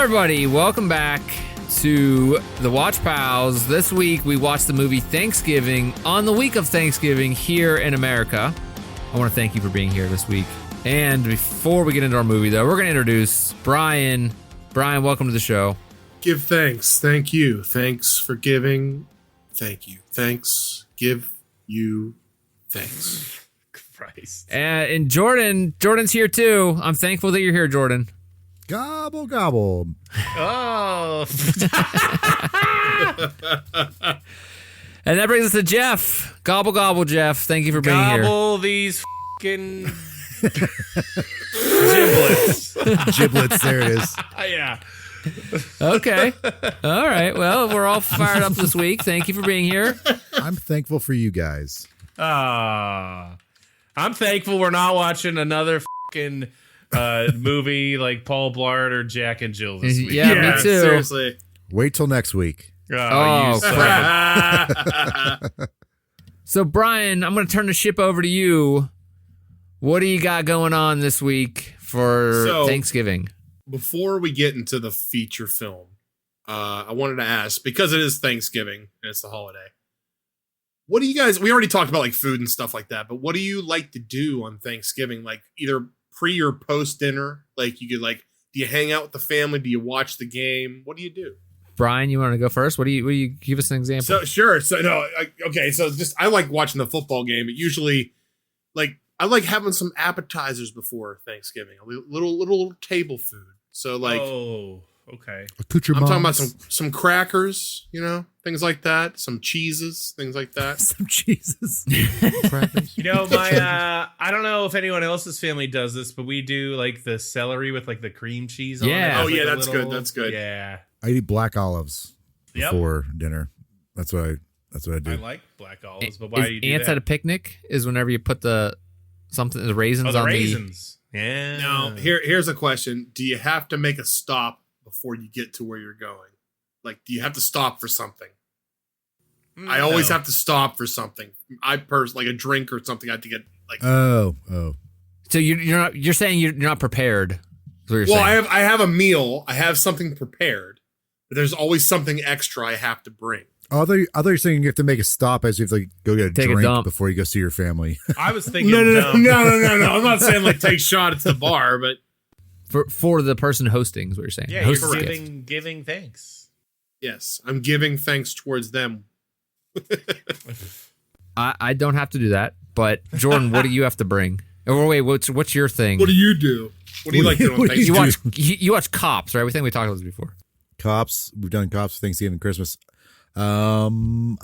everybody, welcome back to the Watch Pals. This week we watched the movie Thanksgiving on the week of Thanksgiving here in America. I want to thank you for being here this week. And before we get into our movie, though, we're going to introduce Brian. Brian, welcome to the show. Give thanks. Thank you. Thanks for giving. Thank you. Thanks. Give you thanks. Christ. And Jordan's here too. I'm thankful that you're here, Jordan. Gobble, gobble. Oh. And that brings us to Jeff. Gobble, gobble, Jeff. Thank you for being here. Gobble these fucking giblets. Giblets, there it is. Yeah. Okay. All right. Well, we're all fired up this week. Thank you for being here. I'm thankful for you guys. I'm thankful we're not watching another fucking movie like Paul Blart or Jack and Jill this week. Yeah, me too. Seriously. Wait till next week. Oh, crap. So, Brian, I'm going to turn the ship over to you. What do you got going on this week for Thanksgiving? Before we get into the feature film, I wanted to ask, because it is Thanksgiving and it's the holiday, what do you guys, we already talked about like food and stuff like that, but what do you like to do on Thanksgiving? Like either pre or post dinner? Like you could like, do you hang out with the family? Do you watch the game? What do you do? Brian, you want to go first? What do you give us an example? So sure. So no, okay. So just, I like watching the football game. But usually like, I like having some appetizers before Thanksgiving, a little table food. So like, oh, okay. I'm talking about some crackers, you know, things like that. Some cheeses, things like that. Some cheeses. Crackers. You know, my I don't know if anyone else's family does this, but we do like the celery with like the cream cheese on it. Yeah. Oh yeah, Like that's good. That's good. Yeah. I eat black olives before dinner. That's what I do. I like black olives, but why do you do ants that? at a picnic is whenever you put the raisins the on raisins. Yeah. Now, here's a question. Do you have to make a stop before you get to where you're going? Like, do you have to stop for something? I always have to stop for something. Like a drink or something. I have to get like. Oh. So you're saying you're not prepared. Is what you're Well, saying. I have a meal. I have something prepared, but there's always something extra I have to bring. I thought you were saying you have to make a stop as you have to like, go get a Take a drink dump before you go see your family. I was thinking No. I'm not saying like take shot at the bar, but for the person hosting is what you're saying. Yeah, Host you're gift. giving thanks. yes, I'm giving thanks towards them. I don't have to do that, but Jordan, what do you have to bring? Or wait, what's your thing? What do you do? What do you like doing on Thanksgiving? You watch Cops, right? We think we talked about this before. Cops. We've done Cops for Thanksgiving and Christmas. I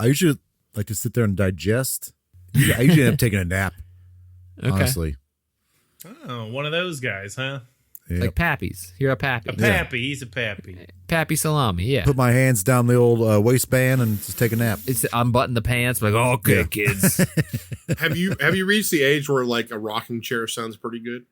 usually like to sit there and digest. I usually end up taking a nap. Okay. Honestly. Oh, one of those guys, huh? Yep. Like Pappies. You're a Pappy. A pappy. He's a pappy. Pappy salami, yeah. Put my hands down the old waistband and just take a nap. It's unbutton the pants, like, oh, okay, Yeah. kids. Have you reached the age where like a rocking chair sounds pretty good?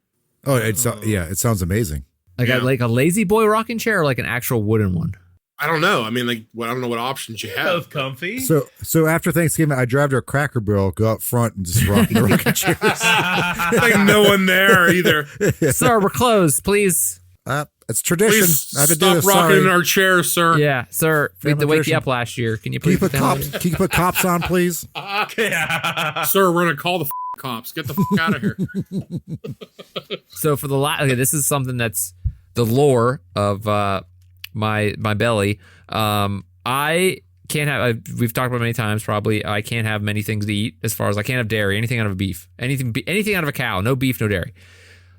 Oh, it sounds amazing. Like Yeah. like a lazy boy rocking chair or like an actual wooden one? I don't know. I mean, like, I don't know what options you have. Both comfy. So after Thanksgiving, I drive to a Cracker Barrel, go out front, and just rock the rocking chairs. Like no one there either. Sir, we're closed, please. It's tradition. Please I have to do stop this. rocking Sorry. in our chairs, sir. Yeah, sir. We had to Family wake you up tradition. last year. Can you Can you please put cops on, please? Sir, we're gonna call the cops. Get the out of here. So for the okay, this is something that's the lore of my belly. I can't have. We've talked about it many times. Probably I can't have many things to eat. As far as I can't have dairy, anything out of a beef, anything out of a cow. No beef, no dairy.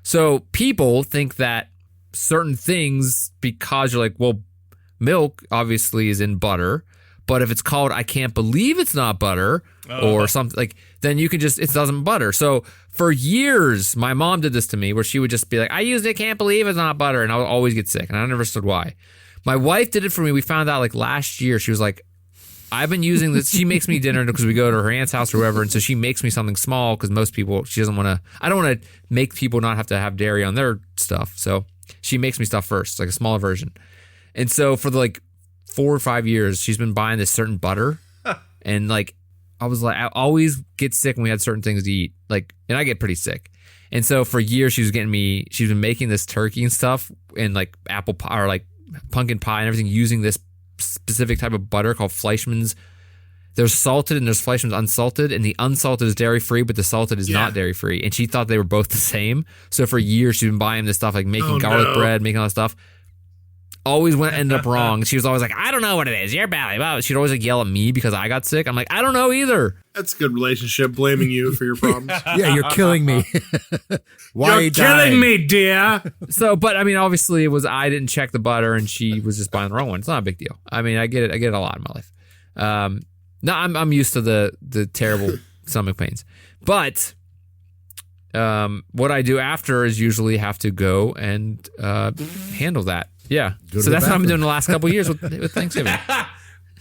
So people think that certain things, because you're like, well, milk obviously is in butter, but if it's called I can't believe it's not butter or something, like, then you can just, it doesn't butter. So for years, my mom did this to me where she would just be like, I used it, can't believe it's not butter. And I would always get sick and I never understood why. My wife did it for me. We found out like last year, she was like, I've been using this. She makes me dinner because we go to her aunt's house or whatever. And so she makes me something small because most people, she doesn't want to, I don't want to make people not have to have dairy on their stuff. So she makes me stuff first, like a smaller version. And so for the like 4 or 5 years, she's been buying this certain butter. And like, I was like, I always get sick when we had certain things to eat. Like, and I get pretty sick. And so for years, she's been making this turkey and stuff and like apple pie or like pumpkin pie and everything using this specific type of butter called Fleischmann's. There's salted and there's Fleischmann's unsalted, and the unsalted is dairy free, but the salted is not dairy free. And she thought they were both the same. So for years she's been buying this stuff, like making garlic bread, making all this stuff. Always ended up wrong. She was always like, I don't know what it is. You're bad. She'd always like yell at me because I got sick. I'm like, I don't know either. That's a good relationship, blaming you for your problems. Yeah, you're killing me. Why You're killing me, dear. So, but I mean, obviously it was, I didn't check the butter and she was just buying the wrong one. It's not a big deal. I mean, I get it. I get it a lot in my life. No, I'm used to the terrible stomach pains. But what I do after is usually have to go and handle that. Yeah. So that's what I've been doing the last couple of years with Thanksgiving.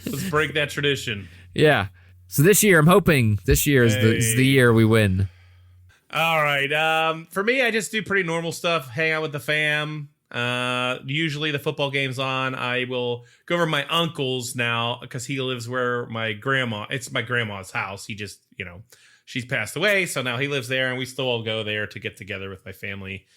Let's break that tradition. Yeah. So this year, I'm hoping this year is the year we win. All right. For me, I just do pretty normal stuff. Hang out with the fam. Usually the football game's on. I will go over to my uncle's now because he lives where it's my grandma's house. He just, she's passed away. So now he lives there and we still all go there to get together with my family.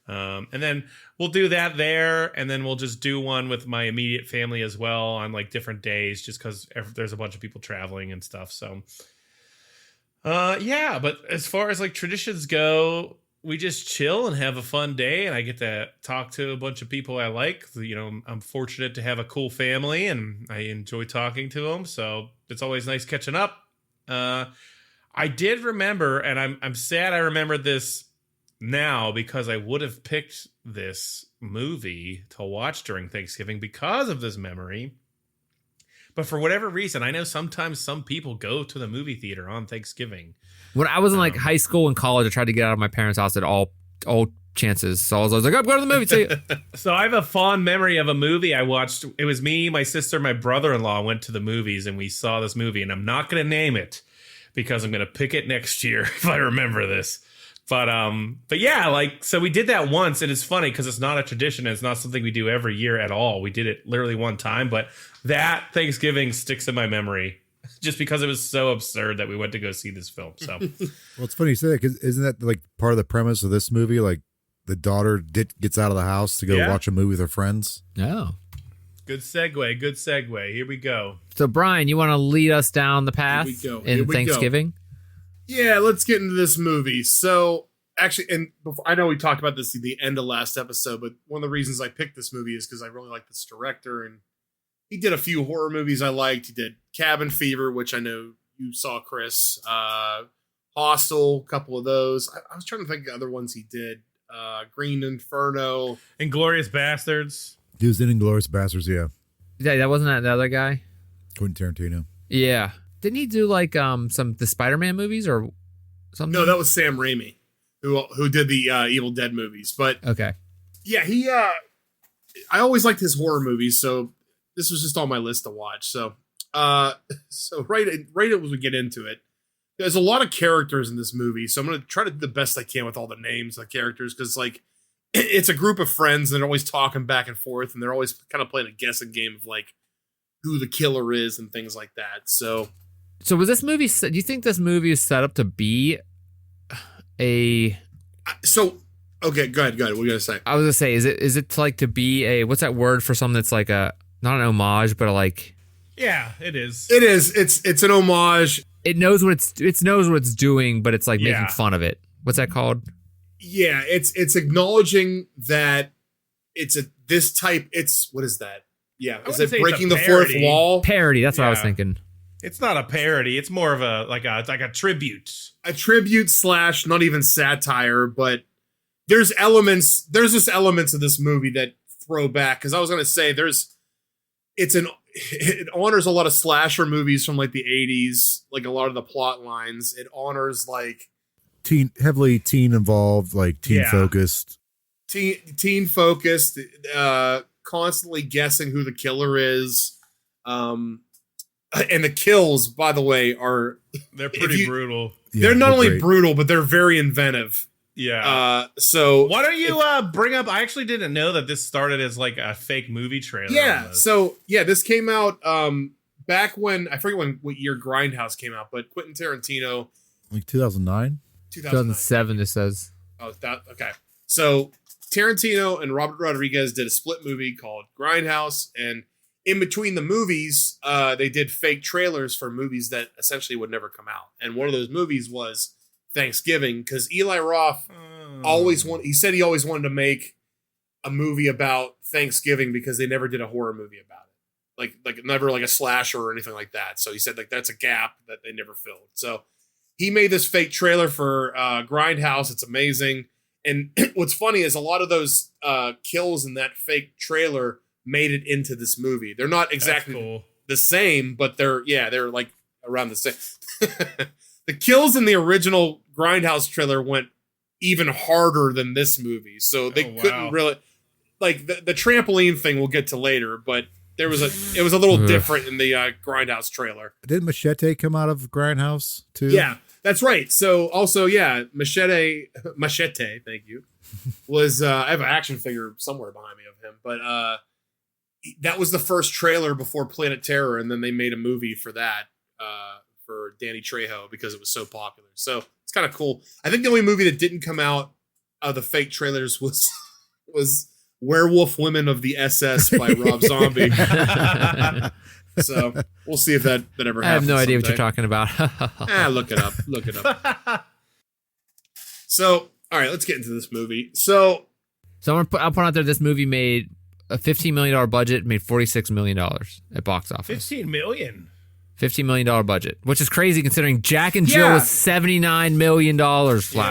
And then we'll do that there. And then we'll just do one with my immediate family as well on like different days, just because there's a bunch of people traveling and stuff. So, yeah, but as far as like traditions go, we just chill and have a fun day, and I get to talk to a bunch of people I like. I'm fortunate to have a cool family, and I enjoy talking to them. So it's always nice catching up. I did remember, and I'm sad I remembered this now because I would have picked this movie to watch during Thanksgiving because of this memory. But for whatever reason, I know sometimes some people go to the movie theater on Thanksgiving. When I was in like high school and college, I tried to get out of my parents' house at all chances. So I was like, I'm going to the movie. See ya. So I have a fond memory of a movie I watched. It was me, my sister, my brother-in-law went to the movies, and we saw this movie. And I'm not going to name it because I'm going to pick it next year if I remember this. But yeah, so we did that once, and it's funny because it's not a tradition. And it's not something we do every year at all. We did it literally one time, but that Thanksgiving sticks in my memory just because it was so absurd that we went to go see this film. So, well, it's funny you say that because isn't that like part of the premise of this movie? Like the daughter gets out of the house to go watch a movie with her friends. Oh, good segue. Here we go. So Brian, you want to lead us down the path in Thanksgiving? Yeah, let's get into this movie. So actually, and before, I know we talked about this at the end of last episode, but one of the reasons I picked this movie is because I really like this director, and he did a few horror movies I liked. He did Cabin Fever, which I know you saw, Chris. Hostel, a couple of those. I was trying to think of other ones he did. Green Inferno. Inglourious Bastards. He was in Inglourious Bastards, yeah. Yeah, that wasn't the other guy? Quentin Tarantino. Yeah. Didn't he do like the Spider-Man movies or something? No, that was Sam Raimi, who did the Evil Dead movies. But okay, yeah, he. I always liked his horror movies, so this was just on my list to watch. So, right as we get into it, there's a lot of characters in this movie, so I'm gonna try to do the best I can with all the names of the characters because like it's a group of friends and they're always talking back and forth, and they're always kind of playing a guessing game of like who the killer is and things like that. So was this movie? Do you think this movie is set up to be a? So okay, go ahead. What are you gonna say? I was gonna say, is it like to be a? What's that word for something that's like a not an homage, but a like? Yeah, it is. It is. It's an homage. It knows what it knows what it's doing, but it's like making fun of it. What's that called? Yeah, it's acknowledging that it's this type. It's what is that? Yeah, is it breaking the fourth wall? Parody. That's what I was thinking. It's not a parody. It's more of a tribute. A tribute / not even satire, but there's just elements of this movie that throw back. Because I was gonna say it honors a lot of slasher movies from like the 80s, like a lot of the plot lines. It honors like heavily teen involved, like teen focused. Teen focused, constantly guessing who the killer is. And the kills, by the way, they're pretty brutal. Yeah, they're not only brutal, but they're very inventive. Yeah. So why don't you bring up? I actually didn't know that this started as like a fake movie trailer. Yeah. So this came out back when I forget what year Grindhouse came out, but Quentin Tarantino, like 2009, 2007. It says. Oh, that okay. So Tarantino and Robert Rodriguez did a split movie called Grindhouse, and in between the movies, they did fake trailers for movies that essentially would never come out. And one of those movies was Thanksgiving, because Eli Roth he said he always wanted to make a movie about Thanksgiving because they never did a horror movie about it. Like never like a slasher or anything like that. So he said like that's a gap that they never filled. So he made this fake trailer for Grindhouse. It's amazing. And what's funny is a lot of those kills in that fake trailer made it into this movie. They're not exactly the same, but they're like around the same. The kills in the original Grindhouse trailer went even harder than this movie. So they couldn't really like the trampoline thing we'll get to later, but it was a little different in the Grindhouse trailer. Did Machete come out of Grindhouse too? Yeah, that's right. So also, Machete, thank you, was I have an action figure somewhere behind me of him, but that was the first trailer before Planet Terror, and then they made a movie for that for Danny Trejo because it was so popular. So it's kind of cool. I think the only movie that didn't come out of the fake trailers was Werewolf Women of the SS by Rob Zombie. So we'll see if that ever happens. I have no idea someday. what you're talking about. Look it up. So, all right, let's get into this movie. So I'll put out there, this movie made a $15 million budget, made $46 million at box office. $15 million. $15 million budget, which is crazy considering Jack and Jill was $79 million last week.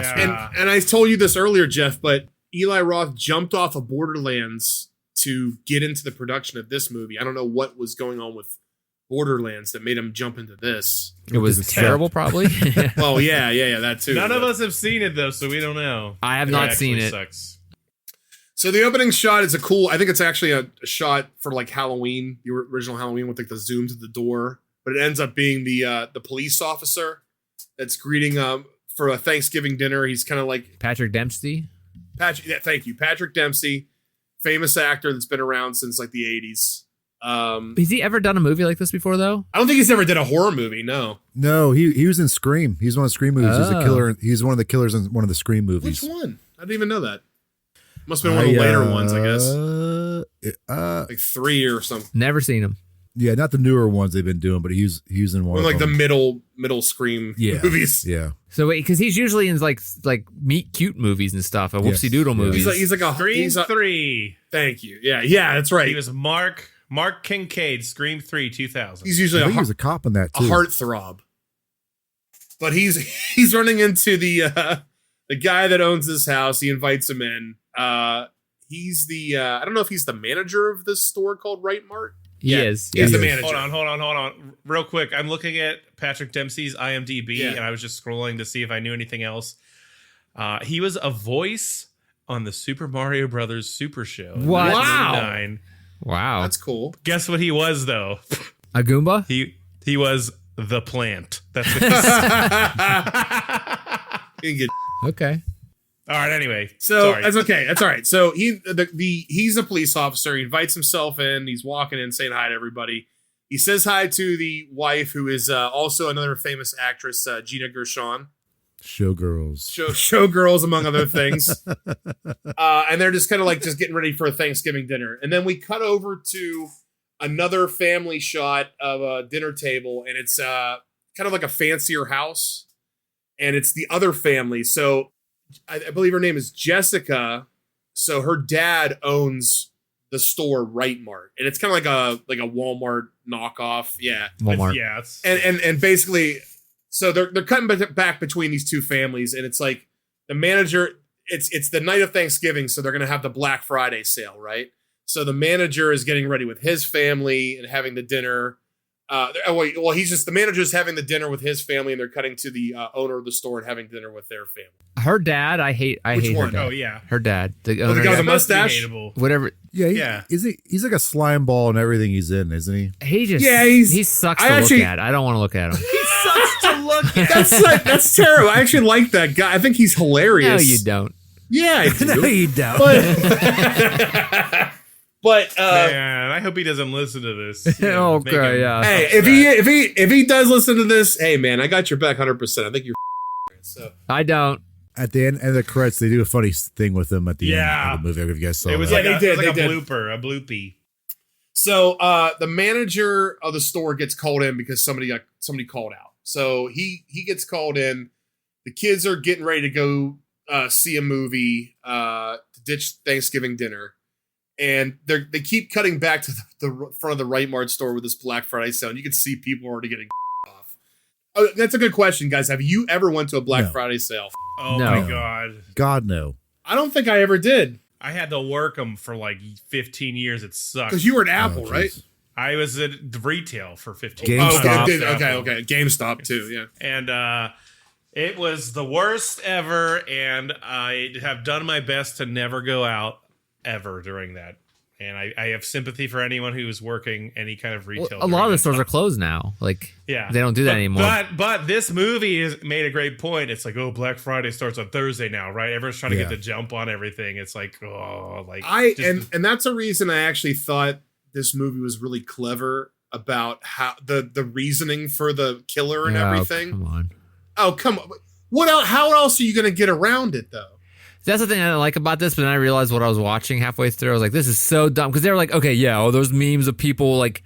And I told you this earlier, Jeff, but Eli Roth jumped off of Borderlands to get into the production of this movie. I don't know what was going on with Borderlands that made him jump into this. It was terrible, probably. Well, yeah, that too. None of us have seen it, though, so we don't know. I have not seen it. Sucks. So the opening shot is I think it's actually a shot for like Halloween, the original Halloween, with like the zoom to the door. But it ends up being the police officer that's greeting for a Thanksgiving dinner. He's kind of like Patrick Dempsey. Thank you, Patrick Dempsey, famous actor that's been around since like the 80s. Has he ever done a movie like this before, though? I don't think he's ever did a horror movie. No, he was in Scream. He's one of the Scream movies. He's a killer. He's one of the killers in one of the Scream movies. Which one? I didn't even know that. Must have been one of the later ones, I guess. Like 3 or something. Never seen him. Yeah, not the newer ones they've been doing, but he's in one of like them. the middle Scream movies. Yeah. So wait, because he's usually in like meet cute movies and stuff, and whoopsie doodle movies. He's like a Scream 3. Thank you. Yeah, that's right. He was Mark Kincaid, Scream 3, 2000. He's usually he was a cop in that too. A heartthrob. But he's running into the guy that owns this house. He invites him in. He's the I don't know if he's the manager of this store called Right Mart. He is. He's the manager. Hold on. Real quick, I'm looking at Patrick Dempsey's IMDb, and I was just scrolling to see if I knew anything else. He was a voice on the Super Mario Brothers Super Show. What? Wow. That's cool. Guess what he was, though? A Goomba? He was the plant. That's what he said. Okay. All right, anyway. So sorry. that's okay. That's all right. So he's a police officer. He invites himself in. He's walking in saying hi to everybody. He says hi to the wife, who is also another famous actress, Gina Gershon. Showgirls. Showgirls, among other things. And they're just kind of like just getting ready for a Thanksgiving dinner. And then we cut over to another family shot of a dinner table, and it's kind of like a fancier house. And it's the other family. So I believe her name is Jessica. So her dad owns the store Right Mart, and it's kind of like a Walmart knockoff. Yeah, Walmart. Yeah, and basically, so they're cutting back between these two families, and it's like the manager. It's the night of Thanksgiving, so they're gonna have the Black Friday sale, right? So the manager is getting ready with his family and having the dinner. The manager's having the dinner with his family, and they're cutting to the owner of the store and having dinner with their family. Her dad, I hate Which her one? dad. Oh, yeah. Her dad. The the owner. guy with the Must be mustache? hateable. Whatever. Yeah. He's like a slime ball in everything he's in, isn't he? He sucks to look at. I don't want to look at him. He sucks to look at. That's terrible. I actually like that guy. I think he's hilarious. No, you don't. Yeah, I do. No, you don't. But Man, I hope he doesn't listen to this. Okay, yeah. hey, if he does listen to this, hey man, I got your back 100%. I think you're so. I don't. At the end of the credits, they do a funny thing with them at the Yeah. end of the movie. I don't know if you guys saw It was that. like, they a, it was did, like they a did. blooper, a bloopy. So the manager of the store gets called in because somebody called out. So he gets called in. The kids are getting ready to go see a movie to ditch Thanksgiving dinner. And they keep cutting back to the front of the Right Mart store with this Black Friday sale. And you can see people already getting off. Oh, that's a good question, guys. Have you ever went to a Black Friday sale? Oh No. my God. God, no. I don't think I ever did. I had to work them for like 15 years. It sucked. Because you were at Apple, Oh, right? jeez. I was at retail for 15 GameStop. Oh, years. okay. GameStop too, yeah. And it was the worst ever, and I have done my best to never go out ever during that. And I have sympathy for anyone who is working any kind of retail. a lot of the stores are closed now. Like, Yeah, they don't do that anymore. But this movie made a great point. It's like, oh, Black Friday starts on Thursday now, right? Everyone's trying to get the jump on everything. It's like, oh, like and that's a reason I actually thought this movie was really clever about how the reasoning for the killer and everything. Come on. Oh, come on. What else? How else are you going to get around it though? That's the thing I don't like about this, but then I realized what I was watching halfway through. I was like, this is so dumb. Because they were like, okay, yeah, those memes of people like,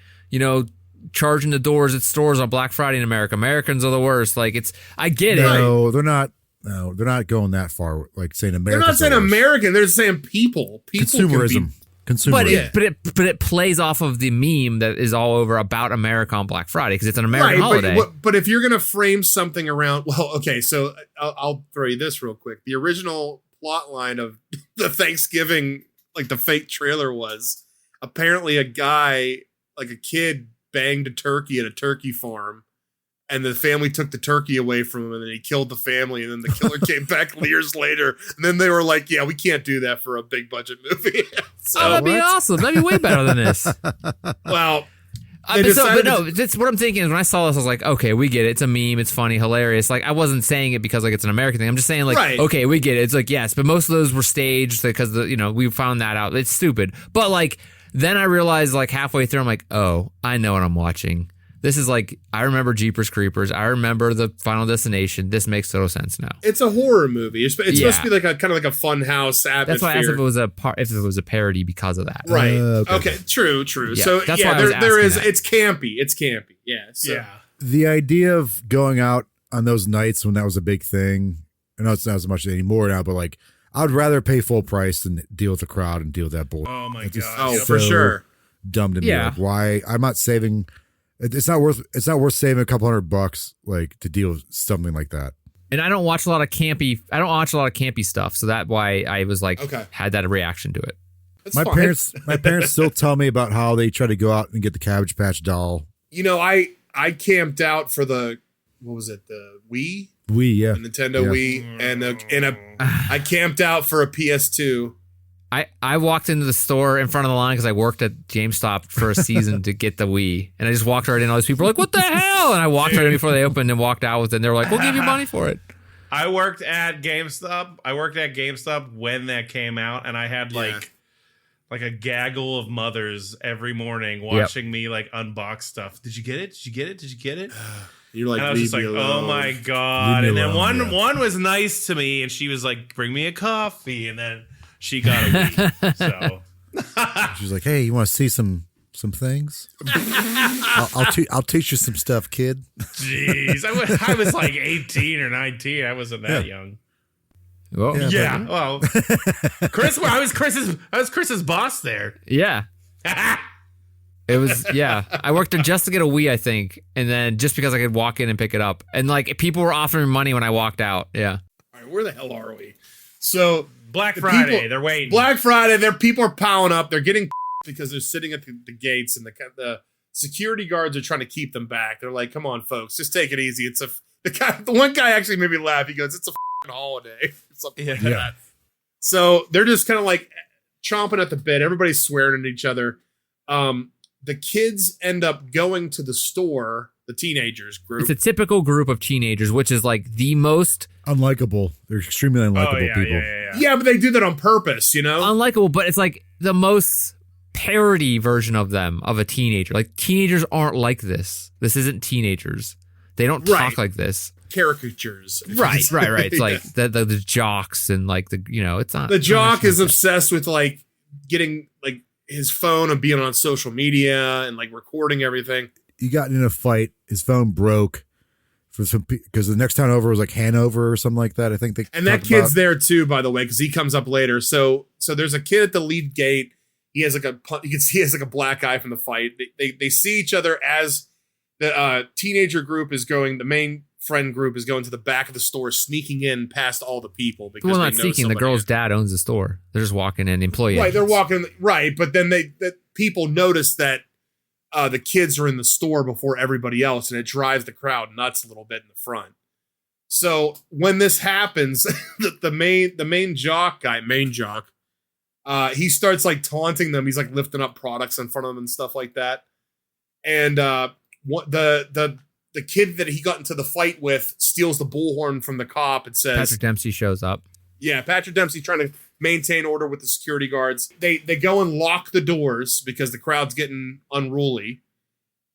charging the doors at stores on Black Friday in America. Americans are the worst. Like, I get it. No, they're not. No, they're not going that far. Like saying American. They're not saying American. They're saying people. People Consumerism. Consumerism. But it plays off of the meme that is all over about America on Black Friday because it's an American holiday. But if you're going to frame something around, well, okay, so I'll throw you this real quick. The original plot line of the Thanksgiving, like the fake trailer was apparently a guy, like a kid, banged a turkey at a turkey farm. And the family took the turkey away from him, and then he killed the family. And then the killer came back years later. And then they were like, yeah, we can't do that for a big budget movie. So, that'd be awesome. That'd be way better than this. well, that's what I'm thinking is when I saw this, I was like, okay, we get it. It's a meme. It's funny, hilarious. Like, I wasn't saying it because like it's an American thing. I'm just saying like, Right. okay, we get it. It's like, yes, but most of those were staged because we found that out. It's stupid. But like, then I realized like halfway through, I'm like, oh, I know what I'm watching. This is like, I remember Jeepers Creepers. I remember the Final Destination. This makes total sense now. it's a horror movie. It's supposed to be like a kind of like a fun house atmosphere. That's why I asked if it was a parody because of that. Right. Okay. Okay. True. Yeah, So that's why I was there is. asking that. It's campy. It's campy. Yeah. So. yeah. The idea of going out on those nights when that was a big thing. I know it's not as much anymore now, but like I'd rather pay full price than deal with the crowd and deal with that bull. Oh my It's just God. Oh, for sure. Dumb to me. Yeah. Like, why? I'm not saving. It's not worth saving a couple $100 like to deal with something like that. And I don't watch a lot of campy stuff, so that's why I was like, Okay. had that reaction to it. That's My fine. parents still tell me about how they try to go out and get the Cabbage Patch doll. I camped out for the what was it? The Wii, Yeah. the Nintendo Yeah. Wii, and I camped out for a PS2. I walked into the store in front of the line because I worked at GameStop for a season to get the Wii, and I just walked right in. All these people were like, "What the hell?" And I walked right in before they opened and walked out with it. And they were like, "We'll give you money for it." I worked at GameStop when that came out, and I had like a gaggle of mothers every morning watching me like unbox stuff. Did you get it? Did you get it? Did you get it? You're like, And I was leave just like, me oh alone. my God. Leave And me then alone, one was nice to me, and she was like, bring me a coffee. And then she got a Wii. So She's like, "Hey, you want to see some things? I'll teach you some stuff, kid." jeez. I was like 18 or 19. I wasn't that young. Well, Yeah. Well, Chris, I was Chris's boss there. yeah. It was, yeah. I worked there just to get a Wii, I think, and then just because I could walk in and pick it up, and like people were offering money when I walked out. Yeah. All right, where the hell are we? So Black the Friday, people- they're waiting. Black Friday, people are piling up. They're getting because they're sitting at the gates, and the security guards are trying to keep them back. They're like, "Come on, folks, just take it easy." The one guy actually made me laugh. He goes, "It's a holiday," something like Yeah. that. So they're just kind of like chomping at the bit. Everybody's swearing at each other. The kids end up going to the store. The teenagers group. It's a typical group of teenagers, which is like the most Unlikable. They're extremely unlikable people. Yeah, but they do that on purpose, you know? unlikable, but it's like the most parody version of them, of a teenager. Like, teenagers aren't like this. This isn't teenagers. They don't talk Right. like this. caricatures. Right. It's like the jocks and like it's not. The jock is obsessed with like getting like his phone and being on social media and like recording everything. He got in a fight. His phone broke because the next town over was like Hanover or something like that. I think and that kid's there too, by the way, because he comes up later. So there's a kid at the lead gate. He has like you can see he has like a black eye from the fight. They see each other as the teenager group is going. The main friend group is going to the back of the store, sneaking in past all the people because well, not sneaking. The girl's dad owns the store. They're just walking in, employee. Right, they're walking. Right, but then the people notice that the kids are in the store before everybody else, and it drives the crowd nuts a little bit in the front. So when this happens, the main jock, he starts like taunting them. He's like lifting up products in front of them and stuff like that. And the kid that he got into the fight with steals the bullhorn from the cop and says, Patrick Dempsey shows up. Yeah, Patrick Dempsey trying to maintain order with the security guards. They go and lock the doors because the crowd's getting unruly.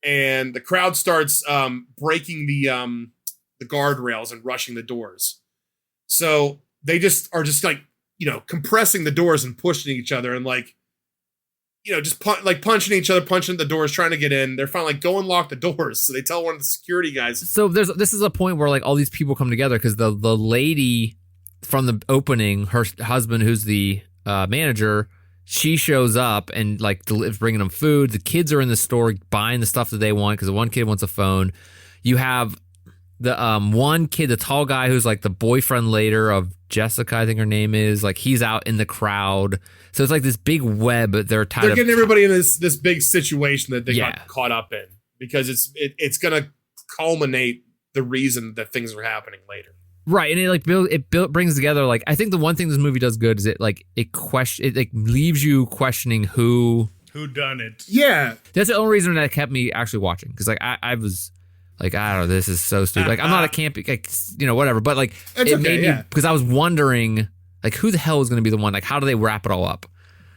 And the crowd starts breaking the guardrails and rushing the doors. So they just are just like, compressing the doors and pushing each other and like, just punching each other, punching the doors, trying to get in. They're finally like, go and lock the doors. So they tell one of the security guys. So this is a point where like all these people come together because the lady from the opening, her husband, who's the manager, she shows up and like bringing them food. The kids are in the store buying the stuff that they want because the one kid wants a phone. You have the one kid, the tall guy who's like the boyfriend later of Jessica, I think her name is, like he's out in the crowd. So it's like this big web they're tied. They're getting everybody in this big situation that they got caught up in because it's going to culminate the reason that things are happening later. Right, and it brings together like I think the one thing this movie does good is it leaves you questioning who done it. Yeah, that's the only reason that kept me actually watching because like I was. Like, I don't know, this is so stupid. Like, I'm not a campy, like, whatever. But, like, it made me, because I was wondering, like, who the hell is going to be the one? Like, how do they wrap it all up?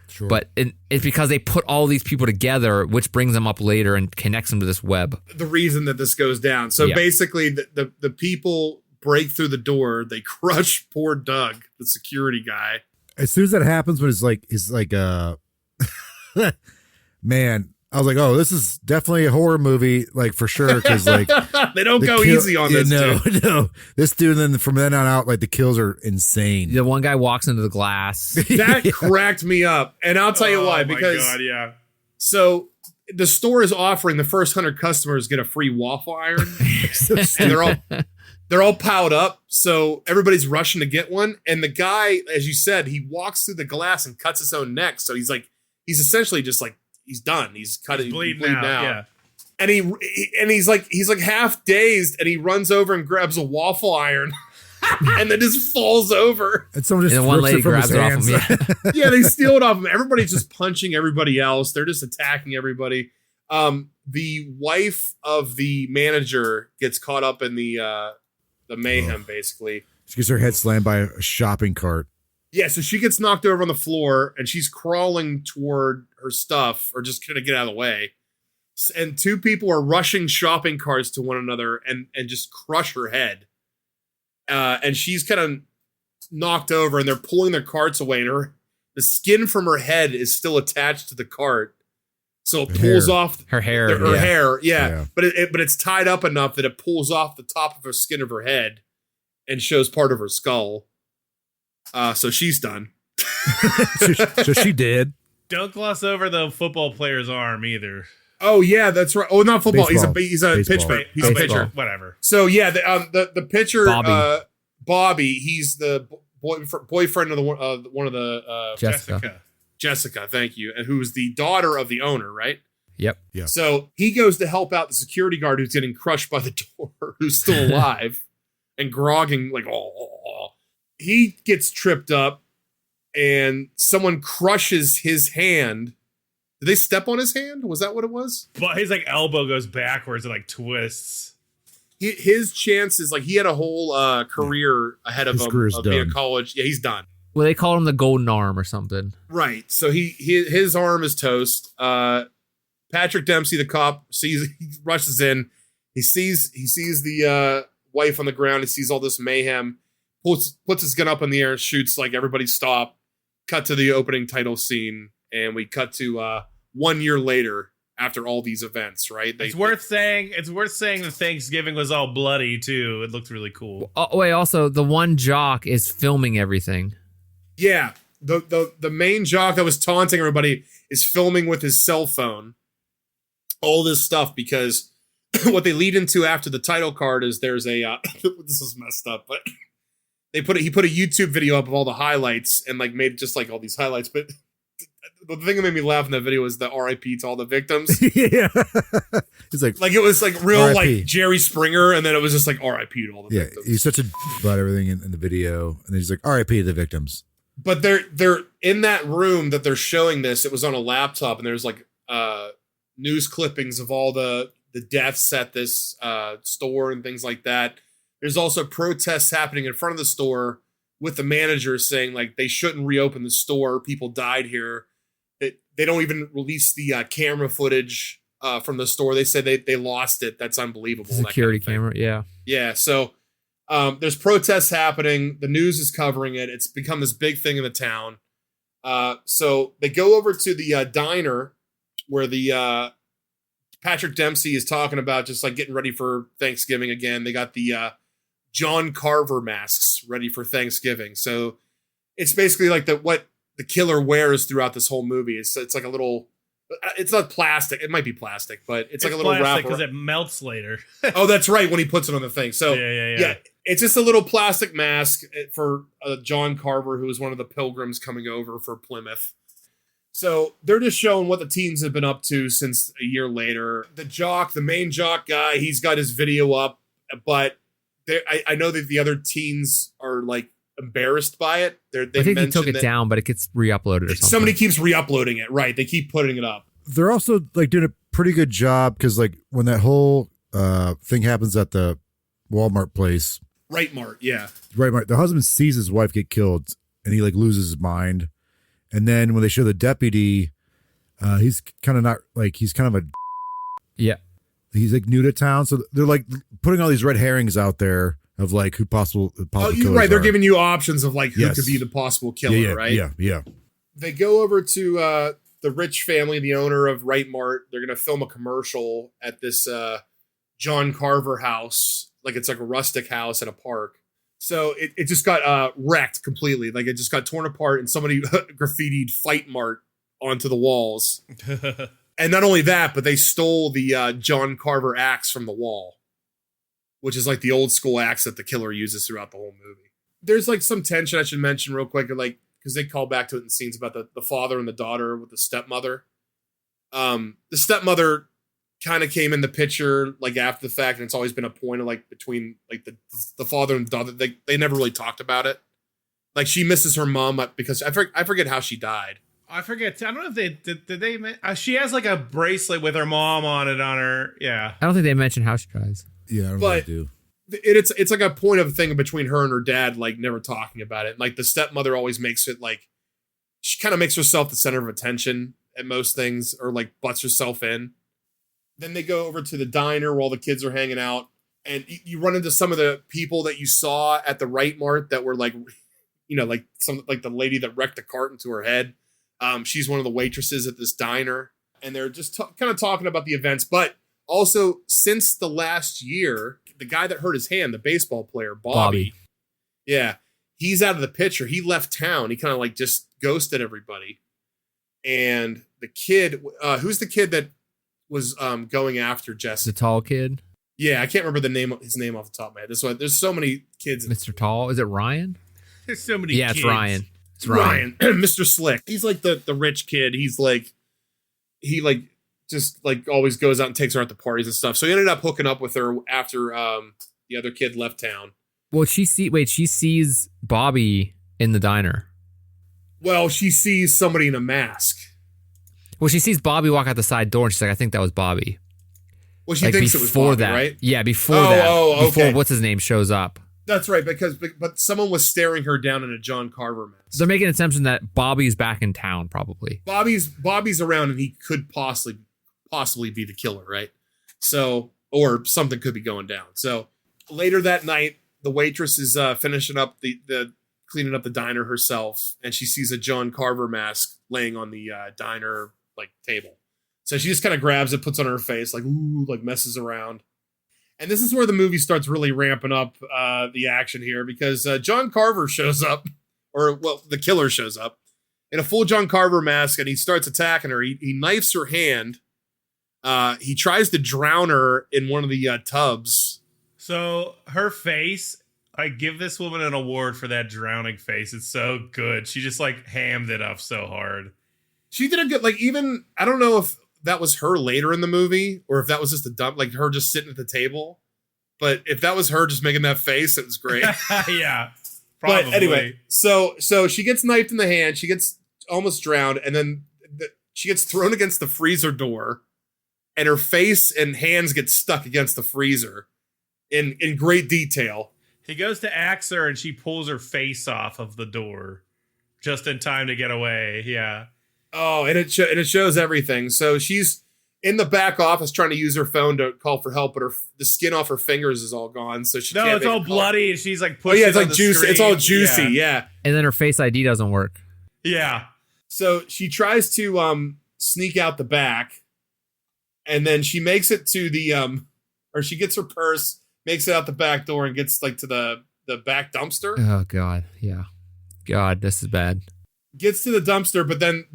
Sure. But it's because they put all these people together, which brings them up later and connects them to this web. The reason that this goes down. So, basically, the people break through the door. They crush poor Doug, the security guy. As soon as that happens, when it's like, man. I was like, oh, this is definitely a horror movie, like for sure, because like they don't go easy on this. No, this dude. Then from then on out, like the kills are insane. The one guy walks into the glass. That cracked me up, and I'll tell you why. Because so the store is offering the first 100 customers get a free waffle iron. And they're all piled up, so everybody's rushing to get one. And the guy, as you said, he walks through the glass and cuts his own neck. So he's essentially just like. He's done. He's bleeding out. Yeah. And he's like half dazed and he runs over and grabs a waffle iron and then just falls over. And someone just one lady grabs it off him. Yeah, they steal it off him. Everybody's just punching everybody else. They're just attacking everybody. The wife of the manager gets caught up in the mayhem, basically. She gets her head slammed by a shopping cart. Yeah, so she gets knocked over on the floor and she's crawling toward her stuff or just going to get out of the way. And two people are rushing shopping carts to one another and just crush her head. And she's kind of knocked over and they're pulling their carts away and the skin from her head is still attached to the cart. So it pulls off her hair. Her hair, yeah. But it's tied up enough that it pulls off the top of her skin of her head and shows part of her skull. So she's done. so she did. Don't gloss over the football player's arm either. Oh yeah, that's right. Oh, not football. Baseball. He's a pitcher. He's a pitcher. Whatever. So yeah, the pitcher Bobby. He's the boyfriend of one of the Jessica. Thank you, and who's the daughter of the owner, right? Yep. Yeah. So he goes to help out the security guard who's getting crushed by the door, who's still alive and grogging like He gets tripped up and someone crushes his hand. Did they step on his hand? Was that what it was? But his like elbow goes backwards and like twists. His chances, like he had a whole career ahead of him of being a college. Yeah, he's done. Well, they call him the golden arm or something. Right. So his arm is toast. Patrick Dempsey, the cop, he rushes in. He sees the wife on the ground. He sees all this mayhem, puts his gun up in the air and shoots, like, everybody stop. Cut to the opening title scene, and we cut to 1 year later after all these events, right? It's worth saying that Thanksgiving was all bloody too. It looked really cool. Oh, wait, also the one jock is filming everything. Yeah. The main jock that was taunting everybody is filming with his cell phone all this stuff, because what they lead into after the title card is there's a this is messed up, but he put a YouTube video up of all the highlights and like made just like all these highlights. But the thing that made me laugh in that video was the RIP to all the victims. Yeah. It's like it was like real RIP. like Jerry Springer, and then it was just like RIP to all the yeah, victims. he's such a about everything in the video, and then he's like RIP to the victims. But they're in that room that they're showing this. It was on a laptop, and there's like news clippings of all the deaths at this store and things like that. There's also protests happening in front of the store with the manager saying like they shouldn't reopen the store. People died here. They don't even release the camera footage from the store. They said they lost it. That's unbelievable. Security that kind of camera, yeah. Yeah, so there's protests happening. The news is covering it. It's become this big thing in the town. So they go over to the diner where the Patrick Dempsey is talking about just like getting ready for Thanksgiving again. They got the John Carver masks ready for Thanksgiving. So it's basically like what the killer wears throughout this whole movie. It's like a little, it's not plastic. It might be plastic, but it's like a little wrapper because it melts later. Oh, that's right. When he puts it on the thing. So yeah. It's just a little plastic mask for John Carver, who was one of the pilgrims coming over for Plymouth. So they're just showing what the teens have been up to since a year later. The main jock guy, he's got his video up, but I know that the other teens are like embarrassed by it. I think he took it down, but it gets re-uploaded or something. Somebody keeps re-uploading it, right? They keep putting it up. They're also like doing a pretty good job because like when that whole thing happens at the Walmart place, Right Mart, yeah. Right Mart, the husband sees his wife get killed and he like loses his mind. And then when they show the deputy, he's kind of not like he's kind of a yeah. He's like new to town, so they're like putting all these red herrings out there of like who possible killers right. They're are. giving you options of like who Yes. could be the possible killer, right? Yeah. They go over to the rich family, the owner of Right Mart. They're going to film a commercial at this John Carver house. Like it's like a rustic house at a park. So it just got wrecked completely. Like it just got torn apart and somebody graffitied Fight Mart onto the walls. And not only that, but they stole the John Carver axe from the wall, which is like the old school axe that the killer uses throughout the whole movie. There's like some tension I should mention real quick, like because they call back to it in scenes about the father and the daughter with the stepmother. The stepmother kind of came in the picture like after the fact, and it's always been a point of like between like the father and the daughter. They never really talked about it. Like she misses her mom because I forget how she died. I forget. I don't know if they did they. She has like a bracelet with her mom on it on her. Yeah. I don't think they mentioned how she tries. Yeah, I don't But know if it's like a point of thing between her and her dad, like never talking about it. Like the stepmother always makes it like she kind of makes herself the center of attention at most things, or like butts herself in. Then they go over to the diner where all the kids are hanging out, and you run into some of the people that you saw at the Right Mart that were like, you know, like some like the lady that wrecked a cart into her head. She's one of the waitresses at this diner, and they're just kind of talking about the events. But also, since the last year, the guy that hurt his hand, the baseball player, Bobby. Yeah, he's out of the picture. He left town. He kind of like just ghosted everybody. And the kid, who's the kid that was going after Jesse? The tall kid? Yeah, I can't remember his name off the top of my head. There's so many kids. Mr. Tall? Is it Ryan? There's so many. Yeah, kids. it's Ryan. It's Ryan. Mr. Slick. He's like the rich kid. He's like, he like just like always goes out and takes her out to parties and stuff. So he ended up hooking up with her after the other kid left town. Well, she sees Bobby in the diner. Well, she sees somebody in a mask. Well, she sees Bobby walk out the side door, and she's like, I think that was Bobby. Well, she like thinks it was Bobby, that, right? Yeah, before that. Oh, before okay. what's his name shows up. That's right, but someone was staring her down in a John Carver mask. They're making an assumption that Bobby's back in town, probably. Bobby's around, and he could possibly be the killer, right? So, or something could be going down. So, Later that night, the waitress is finishing up the cleaning up the diner herself, and she sees a John Carver mask laying on the diner like table. So she just kind of grabs it, puts it on her face, like ooh, like messes around. And this is where the movie starts really ramping up the action here, because John Carver shows up, or well, the killer shows up in a full John Carver mask, and he starts attacking her. He knifes her hand. He tries to drown her in one of the tubs. So her face, I give this woman an award for that drowning face. It's so good. She just like hammed it up so hard. She did a good, like, even, I don't know if that was her later in the movie or if that was just a dump, like her just sitting at the table. But if that was her just making that face, it was great. Yeah, probably. But anyway, so she gets knifed in the hand. She gets almost drowned. And then she gets thrown against the freezer door. And her face and hands get stuck against the freezer in great detail. He goes to axe her and she pulls her face off of the door just in time to get away. Yeah. Oh, and it shows everything. So she's in the back office trying to use her phone to call for help, but the skin off her fingers is all gone. So she can't it's all bloody, and she's like pushing. Oh yeah, it's on like the juicy. screen. It's all juicy. Yeah. And then her Face ID doesn't work. Yeah. So she tries to sneak out the back, and then she makes it to the or she gets her purse, makes it out the back door, and gets like to the back dumpster. Oh God, yeah, God, this is bad. Gets to the dumpster, but then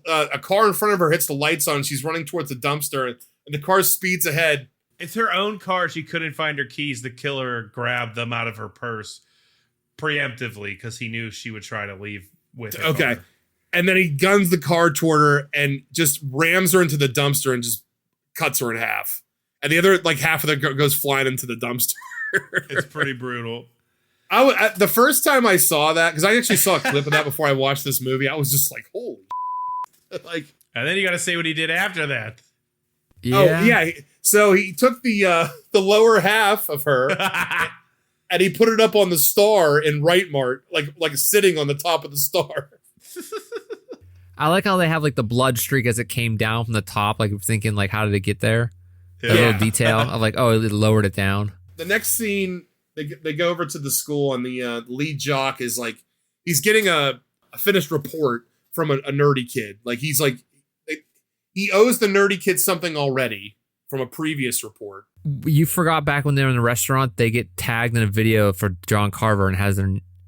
a car in front of her hits the lights on. She's running towards the dumpster, and the car speeds ahead. It's her own car. She couldn't find her keys. The killer grabbed them out of her purse preemptively because he knew she would try to leave with it. Okay. And then he guns the car toward her and just rams her into the dumpster and just cuts her in half. And the other, like, half of it goes flying into the dumpster. It's pretty brutal. The first time I saw that, because I actually saw a clip of that before I watched this movie, I was just like, holy like. And then you got to say what he did after that. Yeah. Oh, yeah. So he took the lower half of her and he put it up on the star in Right Mart, like sitting on the top of the star. I like how they have like the blood streak as it came down from the top. Like thinking, like, how did it get there? Yeah. That little detail of like, oh, it lowered it down. The next scene, they go over to the school, and the lead jock is like, he's getting a finished report from a nerdy kid. Like, he's like, he owes the nerdy kid something already from a previous report. You forgot back when they were in the restaurant, they get tagged in a video for John Carver and has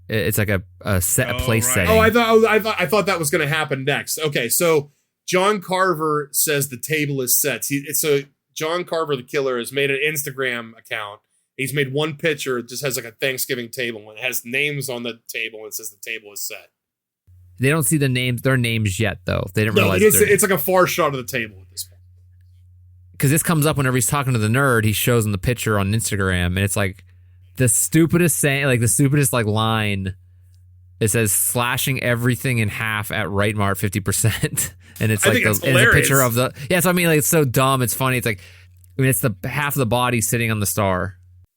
it's like a place right. setting. Oh, I thought that was going to happen next. Okay, so John Carver says the table is set. So John Carver, the killer, has made an Instagram account. He's made one picture. It just has like a Thanksgiving table, and it has names on the table, and it says the table is set. They don't see their names yet, though. They didn't realize it's like a far shot of the table at this point. Because this comes up whenever he's talking to the nerd. He shows him the picture on Instagram, and it's like the stupidest line. It says slashing everything in half at Right Mart 50%, and it's like it's a picture of the So I mean, like, it's so dumb. It's funny. It's like, I mean, it's the half of the body sitting on the star.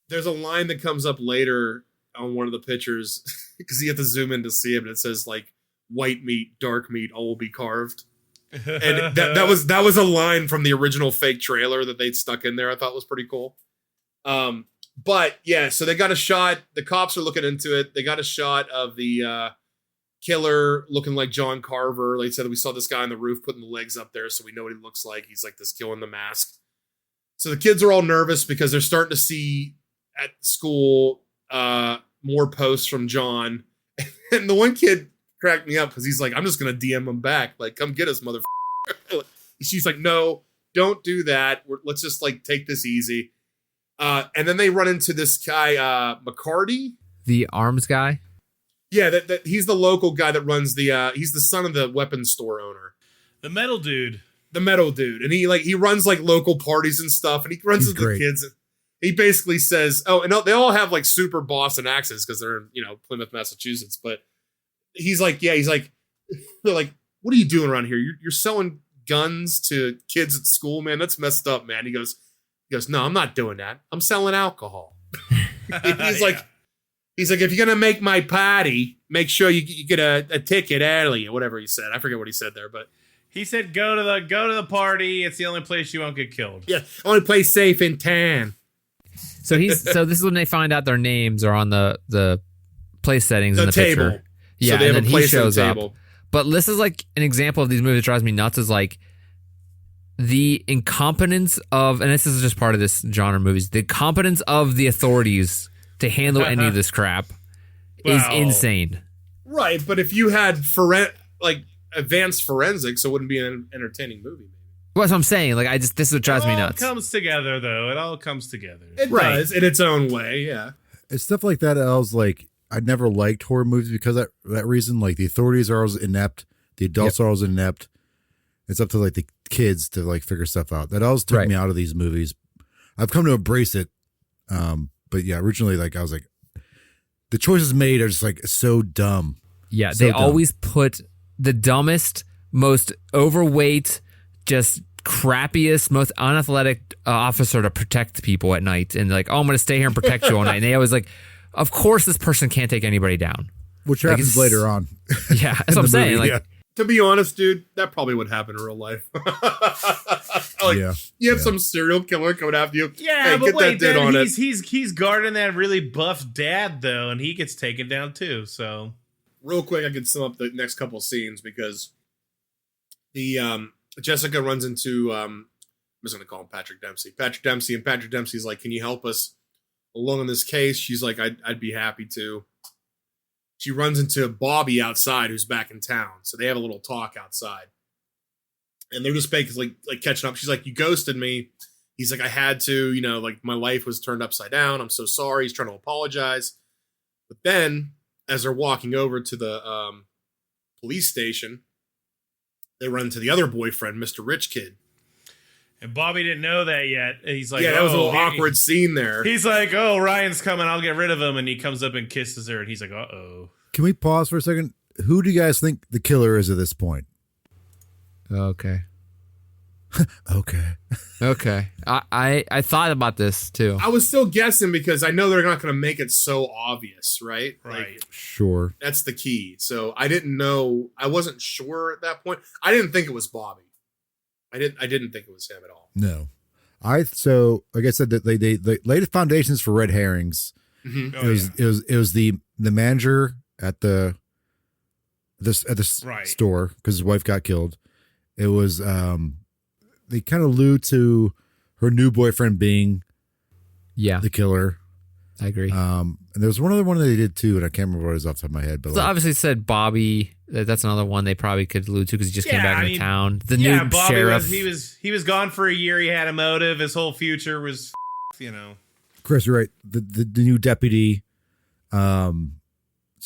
There's a line that comes up later on one of the pictures because you have to zoom in to see it, but it says like white meat, dark meat, all will be carved. And that was a line from the original fake trailer that they'd stuck in there. I thought was pretty cool. But yeah, so they got a shot. The cops are looking into it. They got a shot of the killer looking like John Carver. Like I said, we saw this guy on the roof putting the legs up there, so we know what he looks like. He's like this killer in the mask. So the kids are all nervous because they're starting to see at school more posts from John. And the one kid cracked me up because he's like, I'm just going to DM him back. Like, come get us, motherfucker. She's like, no, don't do that. Let's just like take this easy. And then they run into this guy, McCarty. The arms guy? Yeah, that he's the local guy that runs he's the son of the weapons store owner. The metal dude. The metal dude. And he runs like local parties and stuff. And he runs into the kids. He basically says, oh, and they all have like super Boston accents because they're in, Plymouth, Massachusetts. But he's like, they're like, what are you doing around here? You're selling guns to kids at school, man. That's messed up, man. He goes, no, I'm not doing that. I'm selling alcohol. He's like, if you're going to make my party, make sure you get a ticket early or whatever he said. I forget what he said there, but he said, go to the party. It's the only place you won't get killed. Yeah. Only place safe in town. So this is when they find out their names are on the place settings in the table. picture. Yeah, So they have and a then he place shows at the up. table. But this is like an example of these movies that drives me nuts is like the incompetence of, and this is just part of this genre of movies, the competence of the authorities to handle any of this crap is insane. Right, but if you had advanced forensics, it wouldn't be an entertaining movie. Well, that's what I'm saying. Like, this is what drives me nuts. It all comes together, though. It all comes together. It does in its own way, yeah. It's stuff like that. I was like, I never liked horror movies because of that reason. Like the authorities are always inept, the adults are always inept. It's up to like the kids to like figure stuff out. That always took me out of these movies. I've come to embrace it, but yeah, originally like I was like, the choices made are just like so dumb. Yeah, so they dumb. always put the dumbest, most overweight, just crappiest, most unathletic officer to protect people at night, and like, oh, I'm going to stay here and protect you all night. And they always like, of course, this person can't take anybody down, which happens later on. Yeah, that's what I'm saying. Movie, like, to be honest, dude, that probably would happen in real life. You have some serial killer coming after you. Yeah, hey, but get wait, that then on he's guarding that really buff dad though, and he gets taken down too. So real quick, I can sum up the next couple of scenes because the Jessica runs into I'm just gonna call him Patrick Dempsey. Patrick Dempsey's like, "Can you help us along in this case?" She's like, "I'd be happy to." She runs into Bobby outside, who's back in town. So they have a little talk outside, and they're just like catching up. She's like, "You ghosted me." He's like, "I had to, like my life was turned upside down. I'm so sorry." He's trying to apologize, but then as they're walking over to the police station, they run into the other boyfriend, Mr. Rich Kid. And Bobby didn't know that yet. He's like, yeah, that was a little awkward scene there. He's like, "Oh, Ryan's coming. I'll get rid of him." And he comes up and kisses her. And he's like, "Uh-oh." Can we pause for a second? Who do you guys think the killer is at this point? okay. Okay. I thought about this too. I was still guessing because I know they're not going to make it so obvious, right? Right. Like, Sure. that's the key. So I didn't know. I wasn't sure at that point. I didn't think it was Bobby. I didn't think it was him at all. No. So like I said, that they laid the foundations for red herrings. Mm-hmm. It was the manager at the store because his wife got killed. It was they kind of allude to her new boyfriend being the killer. I agree. And there was one other one that they did too, and I can't remember what it was off the top of my head. But So obviously said Bobby. That's another one they probably could allude to because he just came back into town. The new Bobby sheriff. he was gone for a year. He had a motive. His whole future was, Chris, you're right. The new deputy. So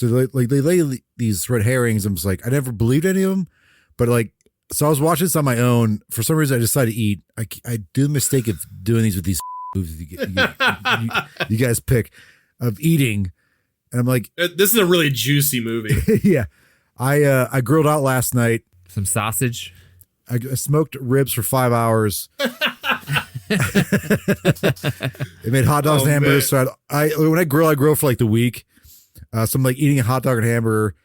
they lay these red herrings. I'm just like, I never believed any of them, but like, so I was watching this on my own. For some reason, I decided to eat. I do the mistake of doing these with these movies you guys pick of eating, and I'm like, this is a really juicy movie. yeah. I grilled out last night. Some sausage. I smoked ribs for 5 hours. They made hot dogs and hamburgers. Man. So when I grill for like the week. So I'm like eating a hot dog and hamburger.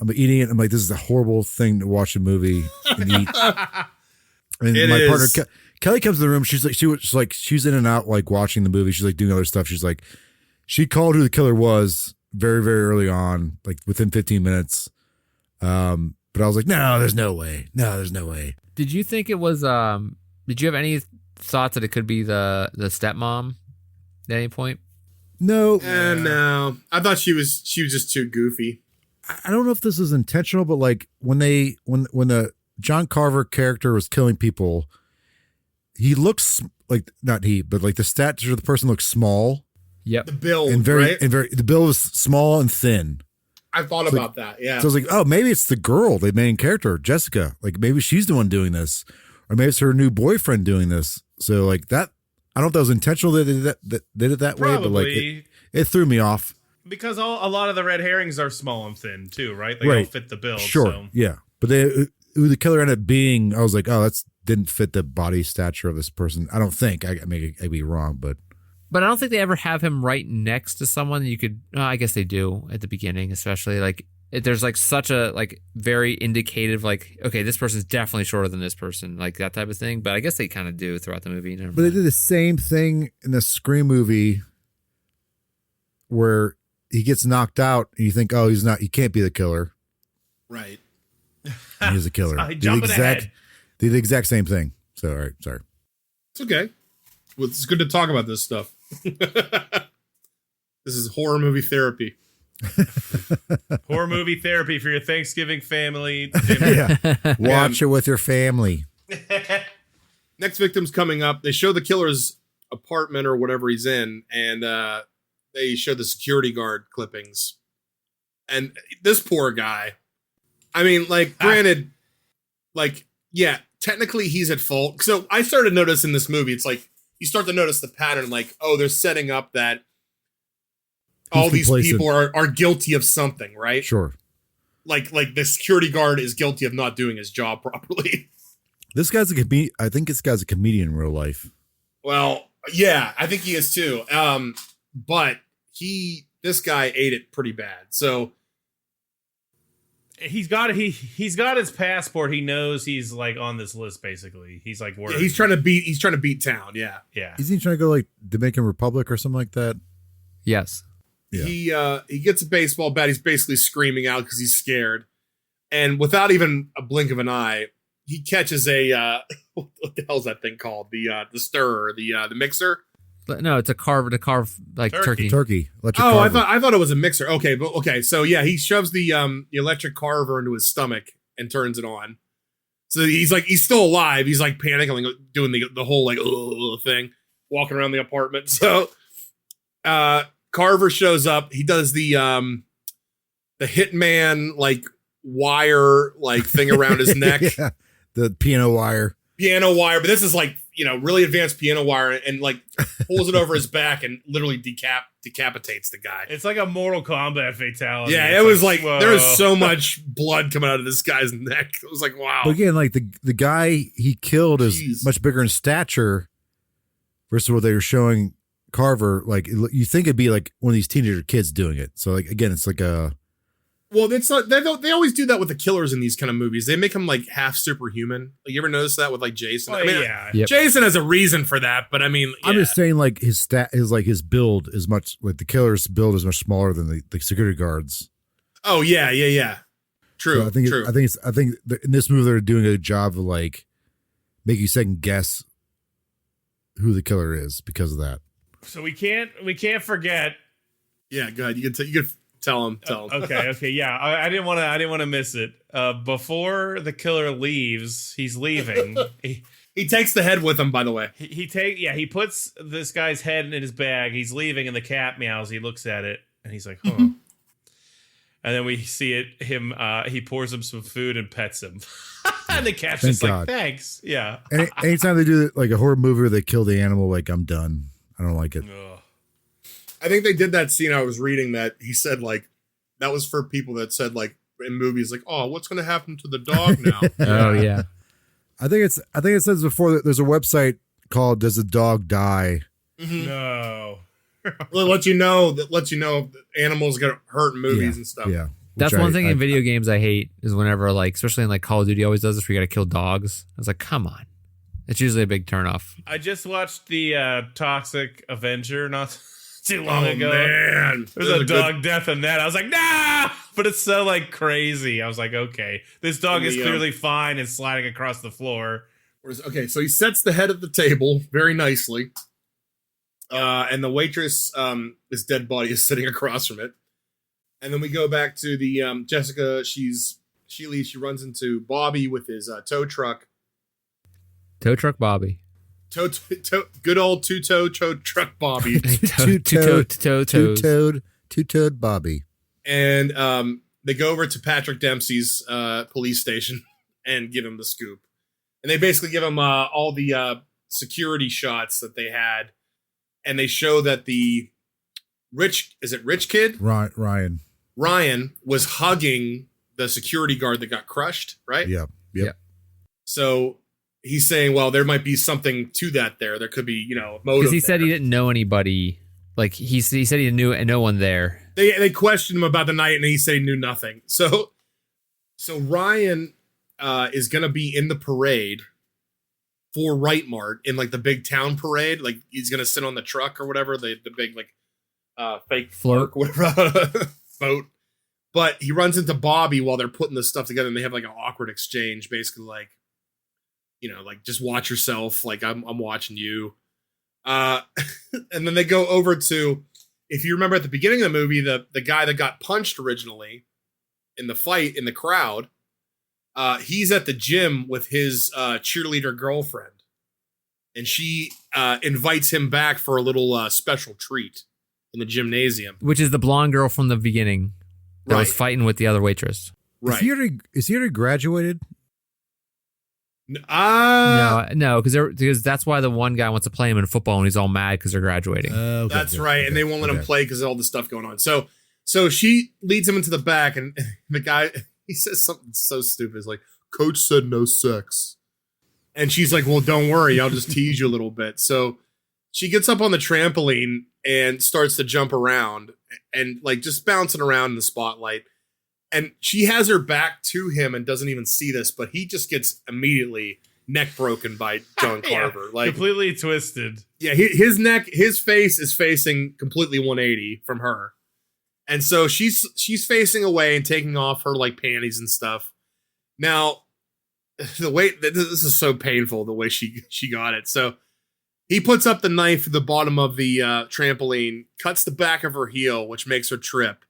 I'm eating it. I'm like, this is a horrible thing to watch a movie and eat. And It my is. partner Kelly comes in the room. She's like, she's in and out like watching the movie. She's like doing other stuff. She's like, she called who the killer was very, very early on, like within 15 minutes. But I was like, no, there's no way. No, there's no way. Did you think it was? Did you have any thoughts that it could be the stepmom at any point? No. No. I thought she was just too goofy. I don't know if this is intentional, but like when the John Carver character was killing people, he looks like, not he, but like the stature of the person looks small. Yep. The build, And right? the bill was small and thin. I thought about that. Yeah. So I was like, oh, maybe it's the girl, the main character, Jessica. Like maybe she's the one doing this, or maybe it's her new boyfriend doing this. So like that, I don't know if that was intentional that they did it that way, but like it threw me off. Because a lot of the red herrings are small and thin too, right? They don't fit the bill. Sure, So. yeah. But who the killer ended up being, I was like, oh, didn't fit the body stature of this person. I don't think. I'd be wrong, but I don't think they ever have him right next to someone you could. I guess they do at the beginning, especially like there's like such a like very indicative, like, okay, this person's definitely shorter than this person, like that type of thing. But I guess they kind of do throughout the movie. But they did the same thing in the Scream movie where he gets knocked out and you think, oh, he can't be the killer. Right. And he's a killer. Sorry, jumping ahead. Did the exact same thing. So, all right, sorry. It's okay. Well, it's good to talk about this stuff. This is horror movie therapy. Horror movie therapy for your Thanksgiving family. Yeah. Watch it with your family. Next victim's coming up. They show the killer's apartment or whatever he's in, and they show the security guard clippings. And this poor guy, I mean, like, granted, like, yeah, technically he's at fault. So I started to notice in this movie, it's like, you start to notice the pattern, like, oh, they're setting up that all these people are guilty of something, right? Sure. Like the security guard is guilty of not doing his job properly. This guy's I think this guy's a comedian in real life. Well, yeah, I think he is too. But this guy ate it pretty bad. So he's got his passport. He knows he's like on this list. Basically, he's like worried. Yeah, he's trying to beat town. Yeah, yeah. Isn't he trying to go like Dominican Republic or something like that? Yes. Yeah. He gets a baseball bat. He's basically screaming out because he's scared, and without even a blink of an eye, he catches a what the hell's that thing called? The stirrer, the mixer. No, it's a carve like turkey. Turkey. Electric Oh, carver. I thought it was a mixer. Okay, but okay. So yeah, he shoves the electric carver into his stomach and turns it on. So he's still alive. He's like panicking, like, doing the whole like thing, walking around the apartment. So Carver shows up. He does the hitman like wire like thing around his neck. Yeah, the piano wire. But this is like, really advanced piano wire, and like pulls it over his back and literally decapitates the guy. It's like a Mortal Kombat fatality. Yeah, it's it was like whoa. there was so much blood coming out of this guy's neck. It was like, wow. But again, like the guy he killed is much bigger in stature versus what they were showing Carver. Like, you think it'd be like one of these teenager kids doing it. So like, again, it's like a. Well, it's not. They always do that with the killers in these kind of movies. They make them like half superhuman. Like, you ever notice that with like Jason? Oh, I mean, yeah. Yep. Jason has a reason for that, but I mean, yeah. I'm just saying, like his his build is much like the killer's build is much smaller than the security guards. Oh yeah. True. So I think in this movie they're doing a good job of like making you second guess who the killer is because of that. So we can't forget. Yeah, go ahead. You can tell him. Okay, yeah. I didn't want to miss it. Before the killer leaves, he's leaving. He takes the head with him, by the way. He puts this guy's head in his bag. He's leaving, and the cat meows. He looks at it, and he's like, "Huh." And then we see him. He pours him some food and pets him, and the cat's just like, "Thanks." Yeah. Anytime they do like a horror movie where they kill the animal, like, I'm done. I don't like it. Ugh. I think they did that scene. I was reading that he said like that was for people that said like in movies like, oh, what's going to happen to the dog now? Oh yeah. I think it says before that there's a website called "Does the Dog Die?" Mm-hmm. No. Well, it lets you know animals get hurt in movies and stuff. Yeah, That's one thing in video games I hate is whenever like, especially in like Call of Duty always does this where you got to kill dogs. I was like, come on. It's usually a big turnoff. I just watched the Toxic Avenger not too long ago. Man. There's a dog death in that. I was like, nah! But it's so like crazy. I was like, okay, this dog is clearly fine and sliding across the floor. Okay, so he sets the head of the table very nicely. And the waitress, his dead body is sitting across from it. And then we go back to the Jessica. She leaves. She runs into Bobby with his tow truck. Tow truck Bobby. Good old two-toe tow truck Bobby. Two-toed Bobby. And they go over to Patrick Dempsey's police station and give him the scoop. And they basically give him all the security shots that they had. And they show that the rich kid? Ryan was hugging the security guard that got crushed, right? Yep. So he's saying, well, there might be something to that there. There could be, motive. Because he said he didn't know anybody. Like, he said he knew no one there. They questioned him about the night, and he said he knew nothing. So Ryan is gonna be in the parade for Right Mart in like the big town parade. Like he's gonna sit on the truck or whatever, the big like fake Float, whatever boat. But he runs into Bobby while they're putting this stuff together, and they have like an awkward exchange, basically like, like just watch yourself, like I'm watching you. And then they go over to, if you remember at the beginning of the movie, the guy that got punched originally in the fight in the crowd, he's at the gym with his cheerleader girlfriend, and she invites him back for a little special treat in the gymnasium, which is the blonde girl from the beginning that was fighting with the other waitress. Right? Is he already graduated? No, because that's why the one guy wants to play him in football, and he's all mad because they're graduating. Okay, that's right, okay, and they won't let him play because of all the stuff going on. So she leads him into the back, and the guy, he says something so stupid. It's like, Coach said no sex. And she's like, well, don't worry, I'll just tease you a little bit. So she gets up on the trampoline and starts to jump around and like just bouncing around in the spotlight. And she has her back to him and doesn't even see this, but he just gets immediately neck broken by John Carver. Like completely twisted. Yeah, his face is facing completely 180 from her. And so she's facing away and taking off her like panties and stuff. Now, the way this is so painful, the way she got it. So he puts up the knife at the bottom of the trampoline, cuts the back of her heel, which makes her trip.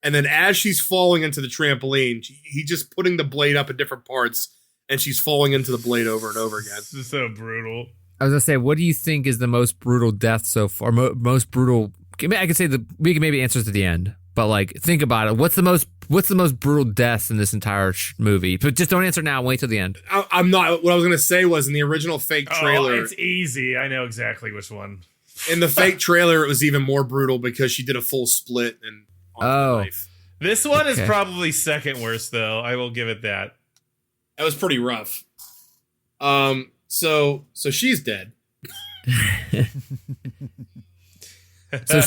And then as she's falling into the trampoline, he's just putting the blade up at different parts, and she's falling into the blade over and over again. This is so brutal. I was gonna say, what do you think is the most brutal death so far? Most brutal. I could say we can maybe answer to the end, but like think about it. What's the most brutal death in this entire movie? But just don't answer now. Wait till the end. I'm not. What I was gonna say was in the original fake trailer. Oh, it's easy. I know exactly which one. In the fake trailer, it was even more brutal because she did a full split and. This one is probably second worst, though. I will give it that. That was pretty rough. So she's dead. So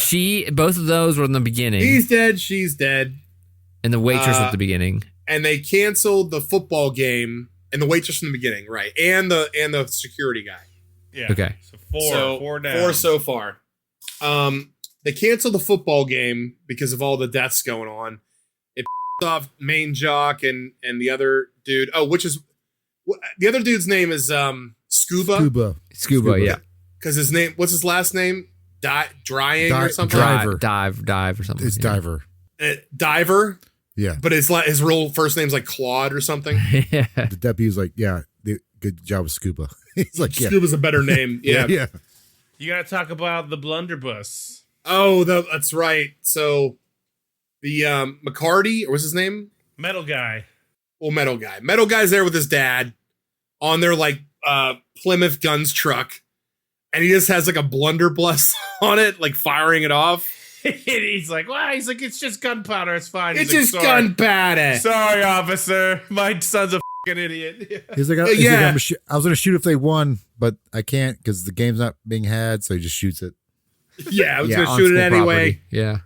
both of those were in the beginning. He's dead. She's dead. And the waitress at the beginning. And they canceled the football game and the waitress from the beginning, right? And the security guy. Yeah. Okay. So four down. Four so far. They canceled the football game because of all the deaths going on. It off main jock and the other dude. Oh, the other dude's name is Scuba. Scuba, yeah. Because what's his last name? Drying or something? Dive or something. It's Diver. Diver? Yeah. But his real first name's like Claude or something? Yeah. The deputy's like, yeah, good job with Scuba. He's like, yeah. Scuba's a better name. Yeah. Yeah. You got to talk about the blunderbuss. Oh, that's right. So the McCarty, or what's his name? Metal guy. Well, Metal Guy. Metal Guy's there with his dad on their like Plymouth Guns truck, and he just has like a blunderbuss on it, like firing it off. He's like, it's just gunpowder. It's fine. It's just gunpowder. Sorry, officer. My son's a fucking idiot. He's like, I was going to shoot if they won, but I can't because the game's not being had, so he just shoots it. Yeah, I was going to shoot it anyway. Property. Yeah.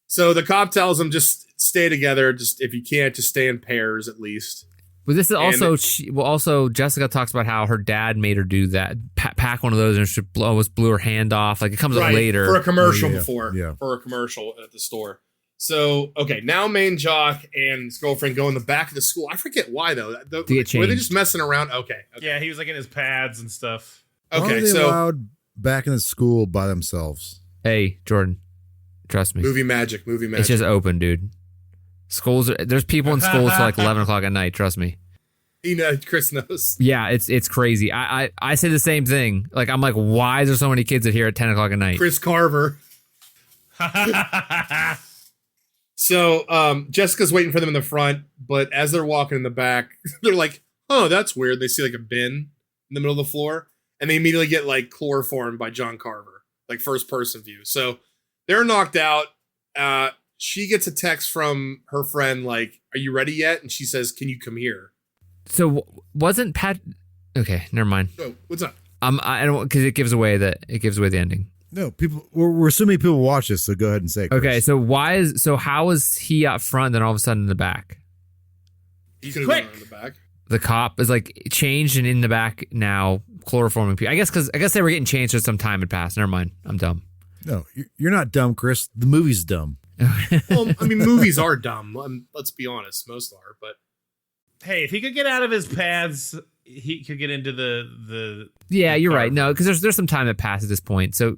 So the cop tells him just stay together. Just if you can't, just stay in pairs at least. But this is also Jessica talks about how her dad made her do that, pack one of those, and she almost blew her hand off. Like it comes up later for a commercial before. Yeah. For a commercial at the store. So okay, now main jock and his girlfriend go in the back of the school. I forget why though. To get changed. Were they just messing around? Okay. Yeah, he was like in his pads and stuff. Okay, why are they allowed back in the school by themselves? Hey, Jordan, trust me. Movie magic. It's just open, dude. There's people in schools till like 11 o'clock at night. Trust me. Chris knows. Yeah, it's crazy. I say the same thing. Like I'm like, why is there so many kids at here at 10 o'clock at night? Chris Carver. So Jessica's waiting for them in the front, but as they're walking in the back, they're like, "Oh, that's weird." They see like a bin in the middle of the floor, and they immediately get like chloroformed by John Carver, like first person view. So they're knocked out. She gets a text from her friend like, "Are you ready yet?" And she says, "Can you come here?" So wasn't Pat? Okay, never mind. Oh, what's up? I don't, because it gives away the ending. No, people. We're assuming people watch this, so go ahead and say it, Chris. Okay, so how is he out front, then all of a sudden in the back? He's quick. in the back. The cop is like changed and in the back now, chloroforming people. I guess they were getting changed, so some time had passed. Never mind, I'm dumb. No, you're not dumb, Chris. The movie's dumb. Well, I mean, movies are dumb. Let's be honest, most are. But Hey, if he could get out of his pads, he could get into the. Yeah, you're car. right. No, because there's some time that passed at this point. So,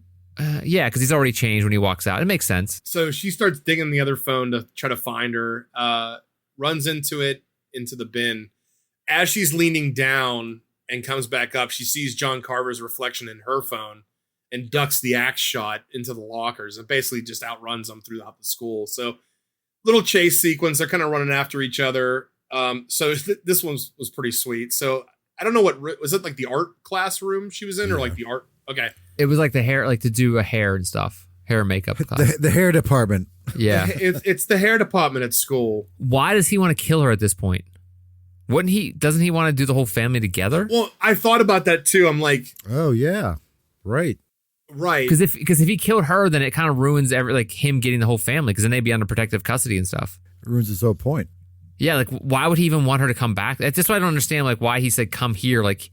yeah, because he's already changed when he walks out. It makes sense. so she starts digging the other phone to try to find her. Runs into the bin. As she's leaning down and comes back up, she sees John Carver's reflection in her phone and ducks the axe shot into the lockers and basically just outruns them throughout the school. So, little chase sequence. They're kind of running after each other. So this one was pretty sweet. So I don't know what was it, like the art classroom she was in, or like the art? Okay, It was like the hair, like to do a hair and stuff, hair and makeup class. The hair department. Yeah. it's the hair department at school. Why does he want to kill her at this point? Doesn't he want to do the whole family together? Well, I thought about that too. I'm like, Oh yeah, right. right. Because if he killed her, then it kind of ruins him getting the whole family, because then they'd be under protective custody and stuff. It ruins his whole point. Yeah, like why would he even want her to come back? That's just why I don't understand, like why he said come here, like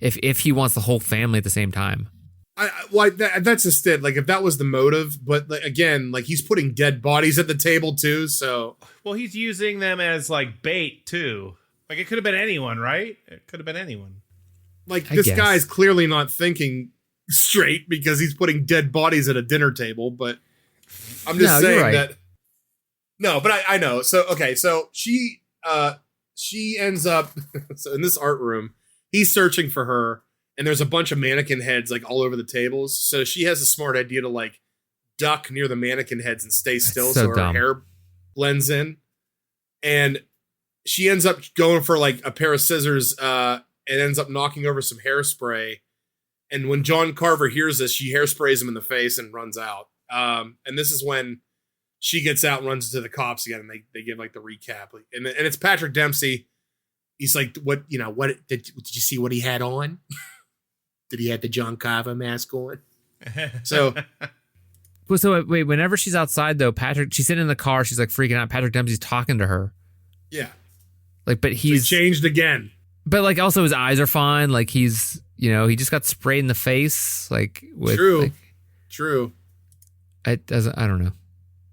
if he wants the whole family at the same time. That's just it. Like if that was the motive, but like, again, like he's putting dead bodies at the table too. So Well, he's using them as like bait too. Like it could have been anyone, right? It could have been anyone. like I this guess. guy's clearly not thinking straight because he's putting dead bodies at a dinner table. But I'm just No, you're saying right. that. No, but I know. So okay, so she ends up so in this art room. He's searching for her, and there's a bunch of mannequin heads like all over the tables. So she has a smart idea to like duck near the mannequin heads and stay still so so her dumb. hair blends in. And she ends up going for like a pair of scissors and ends up knocking over some hairspray. And when John Carver hears this, she hairsprays him in the face and runs out. And this is when she gets out and runs into the cops again, and they give like the recap. And it's Patrick Dempsey. He's like, what did you see what he had on? Did he have the John Carver mask on? So Well, so wait, whenever she's outside though, she's sitting in the car, she's like freaking out. Patrick Dempsey's talking to her. yeah, Like, but he's changed again. but like also his eyes are fine. Like he's, he just got sprayed in the face. Like with, True. like, True. it doesn't, I don't know.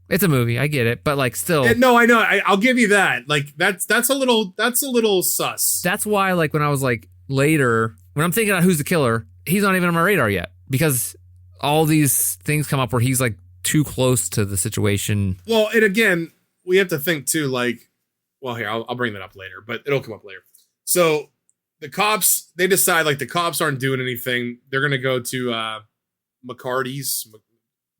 It's a movie. I get it. But like still. And no, I know. I'll give you that. Like that's a little sus. That's why, like, when I was like later, when I'm thinking about who's the killer, he's not even on my radar yet, because all these things come up where he's like too close to the situation. Well, and again, we have to think too, like, well, here, I'll bring that up later, but it'll come up later. So the cops, they decide like the cops aren't doing anything. They're going to go to McCarty's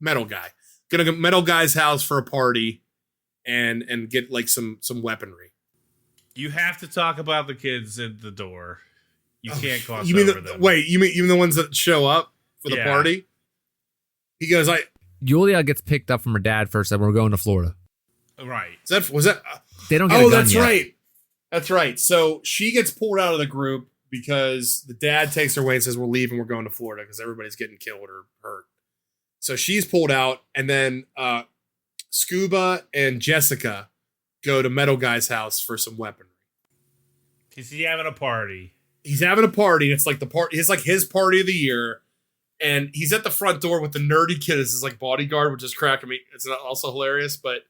metal guy. Gonna go metal guy's house for a party and get like some weaponry. You have to talk about the kids at the door. You can't cross You mean over them. wait, you mean the ones that show up for the Yeah. party? He goes, Julia gets picked up from her dad first, and we're going to Florida. Right. was that They don't get a gun that's yet. right. That's right. So she gets pulled out of the group because the dad takes her away and says, we're leaving, we're going to Florida because everybody's getting killed or hurt. So she's pulled out, and then Scuba and Jessica go to Metal Guy's house for some weaponry. Is he having a party? He's having a party. It's like the party. It's like his party of the year, and he's at the front door with the nerdy kid as his like bodyguard, which is cracking me. It's also hilarious, but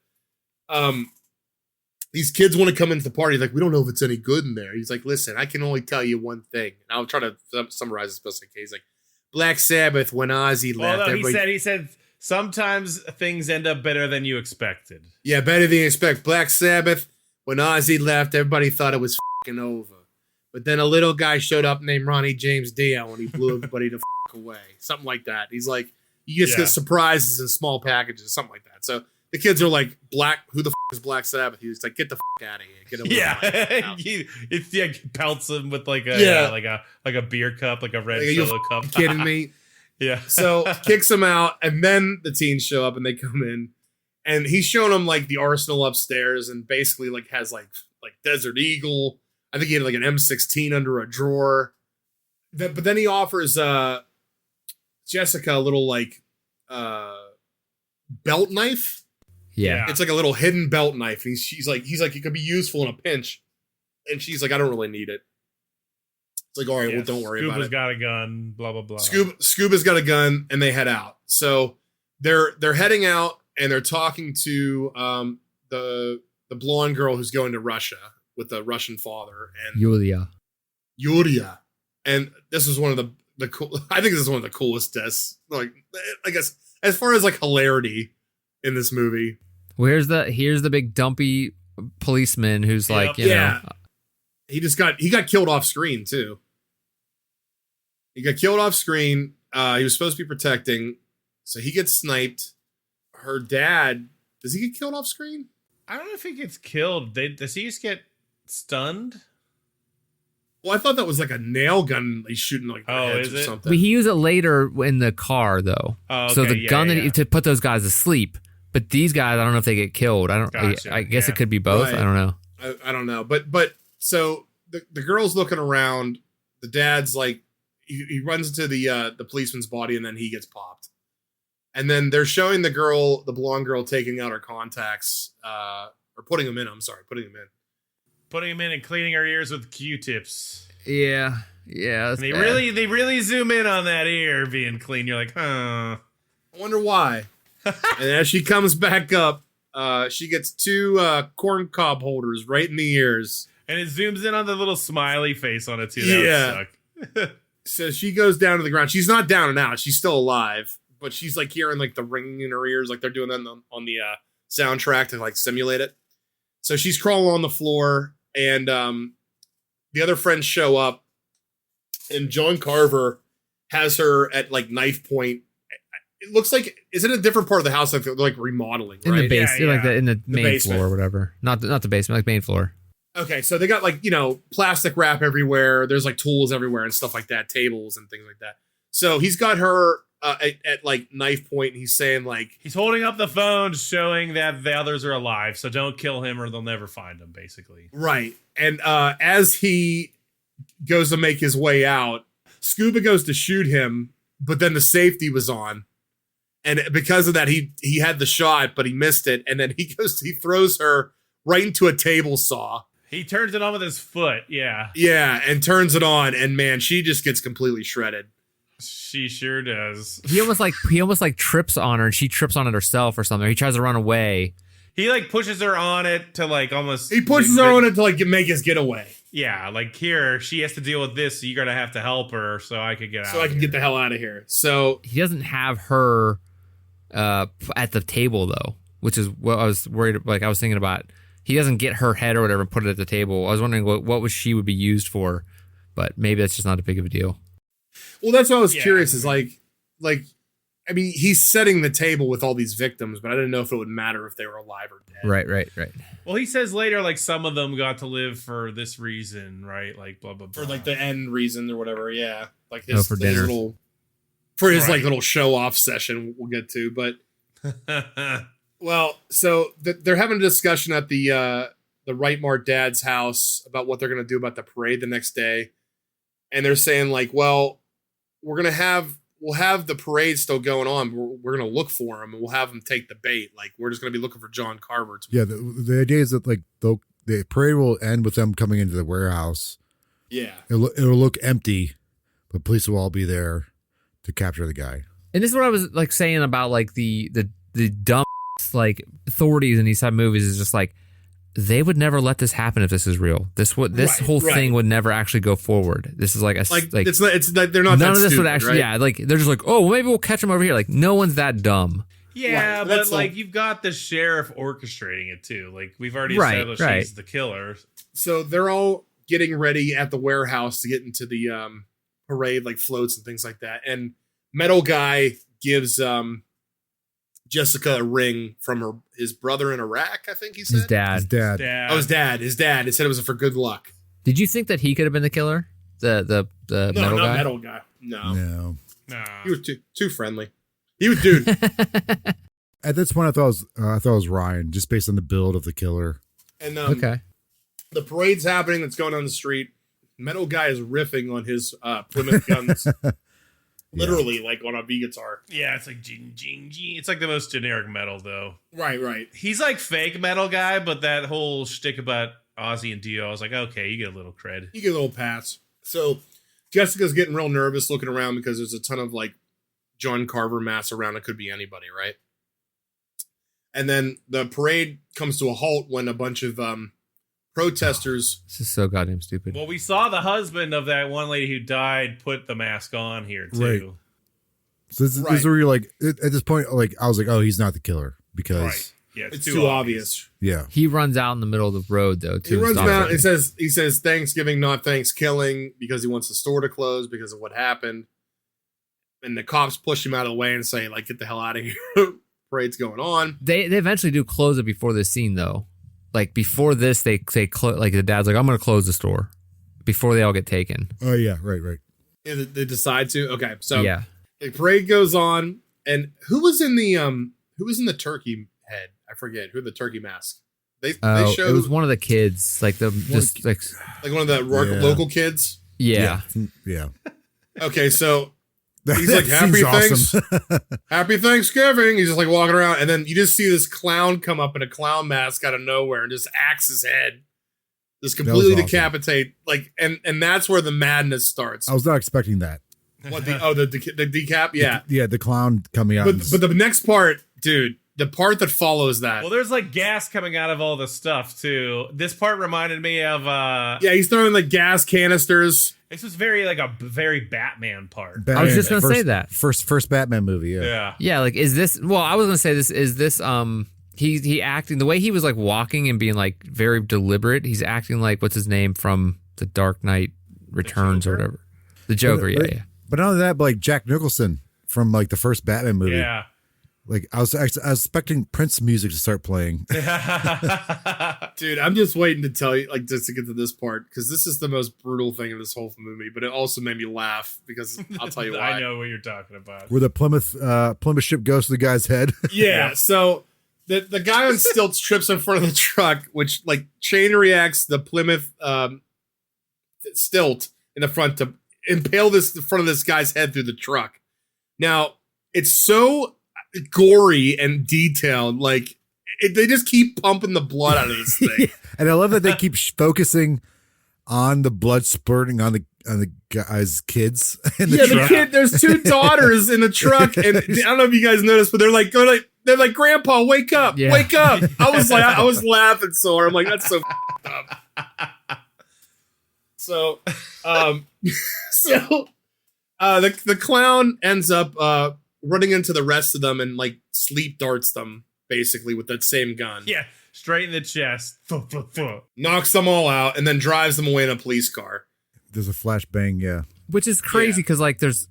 these kids want to come into the party. Like, we don't know if it's any good in there. He's like, listen, I can only tell you one thing. And I'll try to summarize as best I can. He's like, Black Sabbath, when Ozzy left. Well, no, he said sometimes things end up better than you expected. Yeah, better than you expect. Black Sabbath, when Ozzy left, everybody thought it was f***ing over. But then a little guy showed up named Ronnie James Dio, and he blew everybody the f*** away. Something like that. He's like, you just get surprises in small packages, something like that. So the kids are like, who the f*** is Black Sabbath? He's like, get the f*** out of here. Get over Yeah, pelts him with like a beer cup, like a red solo cup. Kidding me? Yeah. So kicks him out, and then the teens show up and they come in, and he's showing them like the arsenal upstairs, and basically like has like Desert Eagle. I think he had like an M16 under a drawer. But then he offers Jessica a little like belt knife. Yeah. It's like a little hidden belt knife. He's like, it could be useful in a pinch. And she's like, I don't really need it. It's like, all right, well, don't worry about it. Scuba's got a gun, blah, blah, blah. Scuba's got a gun, and they head out. So they're heading out, and they're talking to the blonde girl who's going to Russia with the Russian father. And Yulia. And this is one of the cool. I think this is one of the coolest deaths. Like, I guess as far as like hilarity in this movie. Well, here's the big dumpy policeman who's like, you know, he got killed off screen too. He got killed off screen. He was supposed to be protecting, so he gets sniped. Her dad, does he get killed off screen? I don't know if he gets killed. Does he just get stunned? Well, I thought that was like a nail gun he's shooting like heads or something. But he used it later in the car though. Oh, okay. So the gun to put those guys to sleep. But these guys, I don't know if they get killed. I guess it could be both. Right. I don't know. I don't know. But so the girl's looking around. The dad's like, he runs into the policeman's body, and then he gets popped. And then they're showing the blonde girl taking out her contacts, or putting them in. Putting them in and cleaning her ears with Q-tips. Yeah. And they really zoom in on that ear being clean. You're like, huh. I wonder why. And as she comes back up, she gets 2 corn cob holders right in the ears. And it zooms in on the little smiley face on it too. That would suck. So she goes down to the ground. She's not down and out. She's still alive, but she's like hearing like the ringing in her ears, like they're doing that on the soundtrack to like simulate it. So she's crawling on the floor, and the other friends show up, and John Carver has her at like knife point. It looks like, is it a different part of the house that they're like remodeling, right? In the base, yeah. like in the main basement floor or whatever. Not the basement, like main floor. Okay, so they got like, you know, plastic wrap everywhere. There's like tools everywhere and stuff like that, tables and things like that. So he's got her at like knife point, and he's saying like, he's holding up the phone showing that the others are alive, so don't kill him or they'll never find him, basically. Right. And as he goes to make his way out, Scuba goes to shoot him, but then the safety was on. And because of that, he had the shot, but he missed it. And then he throws her right into a table saw. He turns it on with his foot, yeah. Yeah, and turns it on, and man, she just gets completely shredded. She sure does. He almost like trips on her, and she trips on it herself or something. He tries to run away. He like pushes her on it to like almost. He pushes her on it to like make his getaway. Yeah, like here she has to deal with this, so you're gonna have to help her so I could get out. So I can get the hell out of here. So he doesn't have her at the table though, which is what I was worried. Like I was thinking about. He doesn't get her head or whatever and put it at the table. I was wondering what she would be used for, but maybe that's just not a big of a deal. Well, that's what I was curious. Is like, I mean, he's setting the table with all these victims, but I didn't know if it would matter if they were alive or dead. Right. Well, he says later, like some of them got to live for this reason, right? Like blah blah blah. For like the end reason or whatever. Yeah, like his, for dinner. His like little show off session. We'll get to, but. Well, so they're having a discussion at the Reitmar dad's house about what they're going to do about the parade the next day. And they're saying like, well, we'll have the parade still going on. We're going to look for him and we'll have him take the bait. Like we're just going to be looking for John Carver. Yeah. The idea is that like the parade will end with them coming into the warehouse. Yeah. It'll look empty, but police will all be there to capture the guy. And this is what I was like saying about like the dumb like authorities in these type of movies is just like they would never let this happen if this is real. This whole thing would never actually go forward. This is like it's like they're not. None of this stupid, would actually. Right? Yeah, like they're just like, oh, well, maybe we'll catch him over here. Like no one's that dumb. Yeah, right. But like you've got the sheriff orchestrating it too. Like we've already established he's the killer. So they're all getting ready at the warehouse to get into the parade, like floats and things like that. And Metal Guy gives Jessica a ring from his brother in Iraq, I think he said. His dad. Oh, his dad. His dad. He said it was for good luck. Did you think that he could have been the killer? The metal guy? Metal Guy. No. Nah. He was too friendly. He was dude. At this point, I thought it was Ryan, just based on the build of the killer. And okay. The parade's happening. That's going on the street. Metal Guy is riffing on his Plymouth guns. literally like on a B guitar. Yeah, it's like jing jing jing. It's like the most generic metal though. Right. He's like fake metal guy, but that whole shtick about Ozzy and Dio, I was like, okay, you get a little cred. You get a little pass. So Jessica's getting real nervous looking around because there's a ton of like John Carver masks around. It could be anybody, right? And then the parade comes to a halt when a bunch of protesters. This is so goddamn stupid. Well, we saw the husband of that one lady who died put the mask on here too. Right. So this is where you're like, at this point, like I was like, oh, he's not the killer because Yeah, it's too obvious. Yeah. He runs out in the middle of the road though. He runs out. He says Thanksgiving, not Thanksgiving, because he wants the store to close because of what happened. And the cops push him out of the way and say, like, get the hell out of here. Parade's going on. They eventually do close it before this scene though. Like before this, like the dad's like, I'm going to close the store before they all get taken. Oh yeah, right. Yeah, they decide to. Okay, so yeah, the parade goes on, and who was in the turkey head? I forget who the turkey mask. They showed it was one of the kids, like the just like one of the local kids. Yeah. Okay, so he's like, happy Thanksgiving. He's just like walking around, and then you just see this clown come up in a clown mask out of nowhere and just axe his head, just completely decapitate. Like, and that's where the madness starts. I was not expecting that. What the decap? Yeah, the clown coming out. But the next part, dude, the part that follows that. Well, there's like gas coming out of all the stuff too. This part reminded me of he's throwing like gas canisters. This was very Batman part. I was just gonna say that first Batman movie. Yeah. Like, is this? Well, I was gonna say this. Is this? He acting the way he was like walking and being like very deliberate. He's acting like what's his name from The Dark Knight Returns or whatever. The Joker. Yeah. But not only that, but like Jack Nicholson from like the first Batman movie. Yeah. Like I was expecting Prince music to start playing. Dude, I'm just waiting to tell you, like, just to get to this part, because this is the most brutal thing in this whole movie, but it also made me laugh because I'll tell you why. I know what you're talking about. Where the Plymouth ship goes to the guy's head. Yeah, so the guy on stilts trips in front of the truck, which like chain reacts the Plymouth stilt in the front to impale the front of this guy's head through the truck. Now, it's so gory and detailed, like they just keep pumping the blood out of this thing. And I love that they keep focusing on the blood spurting on the guy's kids in the truck. There's two daughters in the truck, and I don't know if you guys noticed, but they're like, Grandpa, wake up, wake up. I was laughing so hard. I'm like, that's so up. So the clown ends up running into the rest of them and like sleep darts them basically with that same gun. Yeah, straight in the chest. Knocks them all out and then drives them away in a police car. There's a flashbang, yeah. Which is crazy because like there's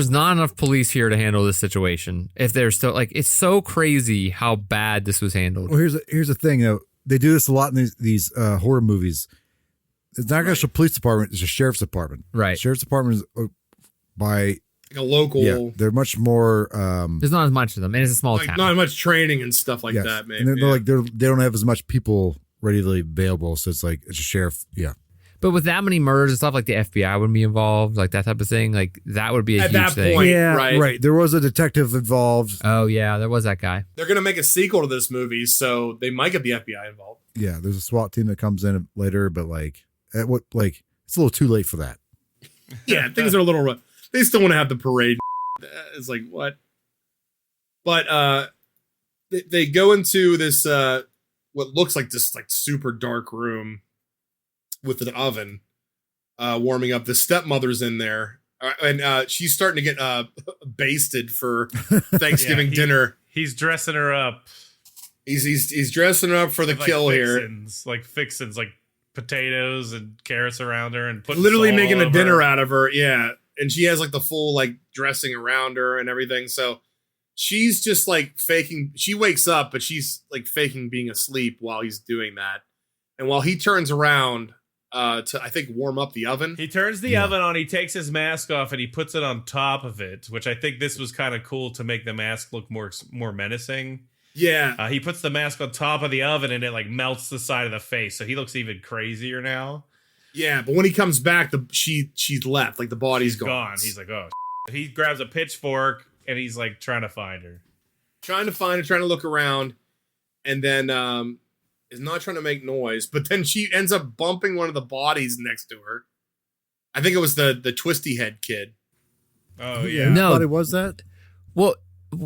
not enough police here to handle this situation. If they're still like, it's so crazy how bad this was handled. Well, here's the thing though. They do this a lot in these horror movies. It's not actually a police department. It's a sheriff's department. Right. Sheriff's department is by like a local. Yeah, they're much more. There's not as much of them, and it's a small town. Not much training and stuff like that. Maybe. And they're like they don't have as much people readily available, so it's like it's a sheriff. Yeah. But with that many murders and stuff, like the FBI would be involved, like that type of thing. Like that would be a huge thing. Point, yeah, right. There was a detective involved. Oh yeah, there was that guy. They're gonna make a sequel to this movie, so they might get the FBI involved. Yeah, there's a SWAT team that comes in later, but like it's a little too late for that. Yeah, things are a little rough. They still want to have the parade. It's like, what? But they go into this what looks like this like super dark room with an oven warming up. The stepmother's in there, and she's starting to get basted for Thanksgiving dinner. He's dressing her up. He's dressing her up for the kill here. Like fixins, like potatoes and carrots around her, and literally making a dinner out of her. Yeah. And she has like the full like dressing around her and everything. So she's just like faking. She wakes up, but she's like faking being asleep while he's doing that. And while he turns around to, I think, warm up the oven. He turns the oven on. He takes his mask off and he puts it on top of it, which I think this was kind of cool to make the mask look more menacing. Yeah. He puts the mask on top of the oven and it like melts the side of the face. So he looks even crazier now. Yeah, but when he comes back, she's left. Like the body's gone. He's like, oh. He grabs a pitchfork and he's like trying to find her. Trying to look around, and then is not trying to make noise, but then she ends up bumping one of the bodies next to her. I think it was the twisty head kid. Oh yeah. No. Nobody was that? Well,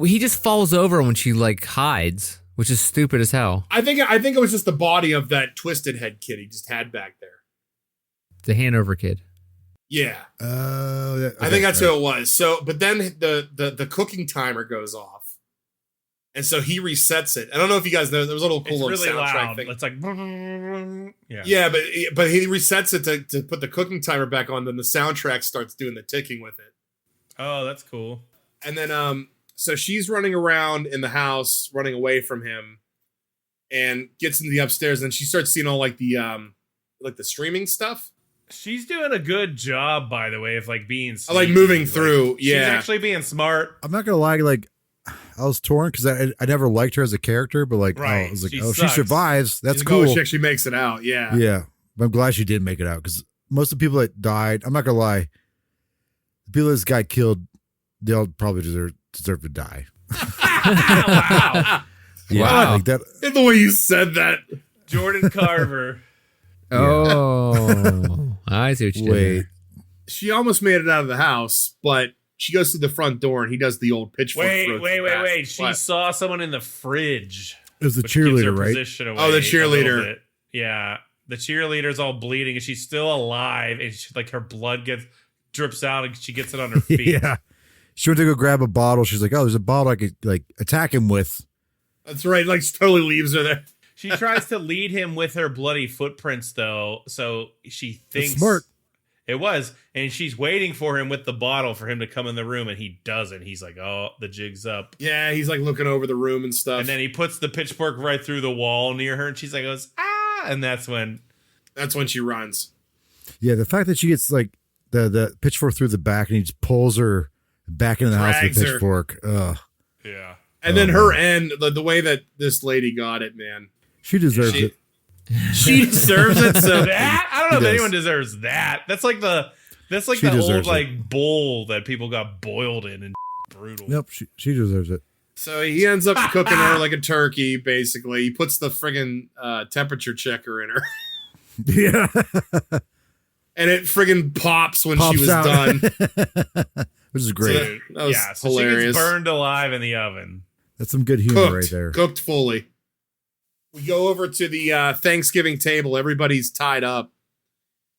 he just falls over when she like hides, which is stupid as hell. I think it was just the body of that twisted head kid he just had back there. The Hanover kid. Yeah. Okay, I think that's who it was. So, but then the cooking timer goes off. And so he resets it. I don't know if you guys know, there was a little cool It's really soundtrack loud. thing. It's like, yeah. Yeah, but he resets it to put the cooking timer back on, then the soundtrack starts doing the ticking with it. Oh, that's cool. And then so she's running around in the house, running away from him, and gets into the upstairs, and she starts seeing all like the streaming stuff. She's doing a good job, by the way, of like being I like moving through. Yeah. She's actually being smart. I'm not gonna lie, like I was torn because I never liked her as a character, but like Right. I was like, She she sucks. survives. That's She's like, cool. oh, she actually makes it out. Yeah. Yeah, but I'm glad she did make it out because most of the people that died, I'm not gonna lie, the people this guy killed, they all probably deserve to die. Wow. Wow. like that. The way you said that. Jordan Carver. Oh, I see what you did. Wait, She almost made it out of the house, but she goes through the front door and he does the old pitchfork. throw to the back. Wait. She What? saw someone in the fridge. it was the which gives her cheerleader, right? position away Oh, the a little cheerleader. bit. Yeah. The cheerleader's all bleeding and she's still alive and she, like her blood drips out and she gets it on her feet. Yeah, she went to go grab a bottle. She's like, "Oh, there's a bottle I could like attack him with." That's right. Like, she totally leaves her there. She tries to lead him with her bloody footprints, though, so she thinks That's smart. It was, and she's waiting for him with the bottle for him to come in the room, and he doesn't. He's like, "Oh, the jig's up." Yeah, he's like looking over the room and stuff. And then he puts the pitchfork right through the wall near her, and she's like, "Goes ah!" And that's when she runs. Yeah, the fact that she gets like the pitchfork through the back and he just pulls her back into the house with Drags the her. pitchfork. Ugh. yeah. And then her end, the way that this lady got it, man. She deserves it. She deserves it. So That I don't know She if does. anyone deserves that. That's like She the old deserves it. like bowl that people got boiled in and brutal. Nope, she deserves it. So he ends up cooking her like a turkey, basically. He puts the friggin' temperature checker in her. Yeah, And it friggin' pops when Pops she was out. done. which is So great. that was Yeah, so hilarious. she gets burned alive in the oven. That's some good humor right there. Cooked fully. We go over to the Thanksgiving table. Everybody's tied up.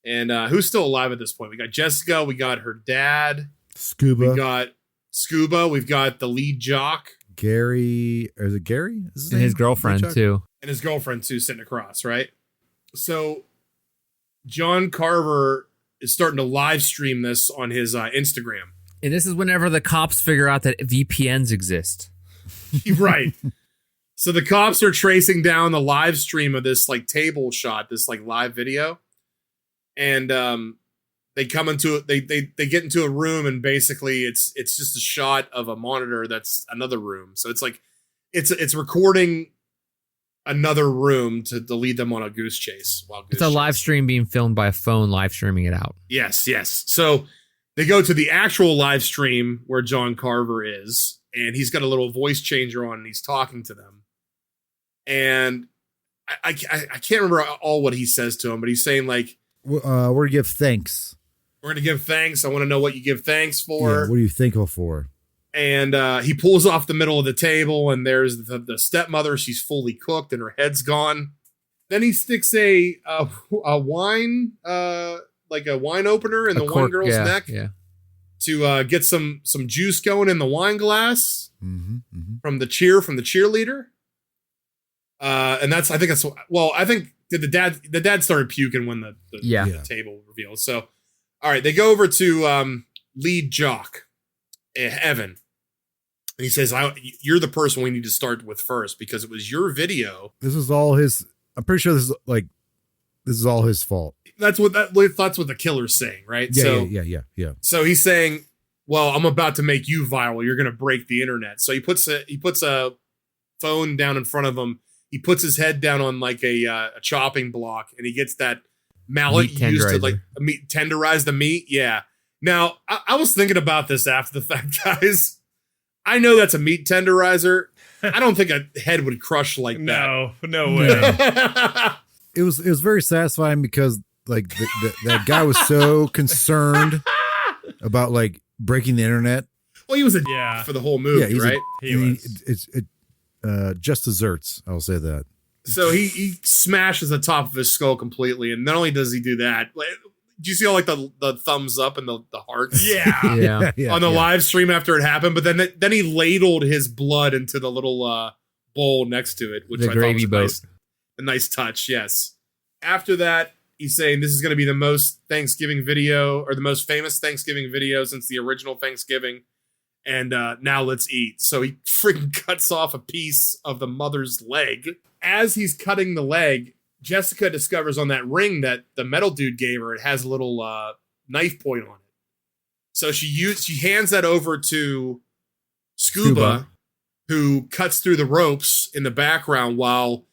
And who's still alive at this point? We got Jessica. We got her dad. Scuba, We got Scuba. We've got the lead jock. Gary, or is it Gary? Is And his girlfriend Chuck? too. And his girlfriend, too, sitting across, right? So John Carver is starting to live stream this on his Instagram. And this is whenever the cops figure out that VPNs exist. Right. So the cops are tracing down the live stream of this like table shot, this like live video. And they come into it, they get into a room, and basically it's just a shot of a monitor that's another room. So it's like it's recording another room to lead them on a goose chase. It's a live stream being filmed by a phone live streaming it out. Yes. So they go to the actual live stream where John Carver is, and he's got a little voice changer on, and he's talking to them. And I can't remember all what he says to him, but he's saying like, We're gonna give thanks. we're going to give thanks. I want to know what you give thanks Yeah, for. what are you thankful for? And he pulls off the middle of the table, and there's the stepmother. She's fully cooked, and her head's gone. Then he sticks a wine, like a wine opener in the wine girl's neck to get some juice going in the wine glass from the cheerleader. And I think the dad started puking when the table revealed. So, all right, they go over to lead jock, Evan. And he says, you're the person we need to start with first because it was your video. This is all his. I'm pretty sure this is all his fault. That's what the killer's saying, right? Yeah. So he's saying, well, I'm about to make you viral. You're going to break the internet. So he puts a phone down in front of him. He puts his head down on like a chopping block, and he gets that mallet Meat used to tenderizer. like tenderize the meat. Yeah. Now, I was thinking about this after the fact, guys. I know that's a meat tenderizer. I don't think a head would crush like that. No way. It was very satisfying because like that guy was so concerned about like breaking the internet. Well, he was a for the whole movie, right? He was. Just desserts. I'll say that. So he smashes the top of his skull completely, and not only does he do that, do you see all like the thumbs up and the hearts? Yeah. On the live stream after it happened, but then he ladled his blood into the little bowl next to it, which The I gravy thought was a nice touch. Yes. After that, he's saying this is going to be the most Thanksgiving video or the most famous Thanksgiving video since the original Thanksgiving. And now let's eat. So he freaking cuts off a piece of the mother's leg. As he's cutting the leg, Jessica discovers on that ring that the metal dude gave her, it has a little knife point on it. So she hands that over to Scuba, who cuts through the ropes in the background while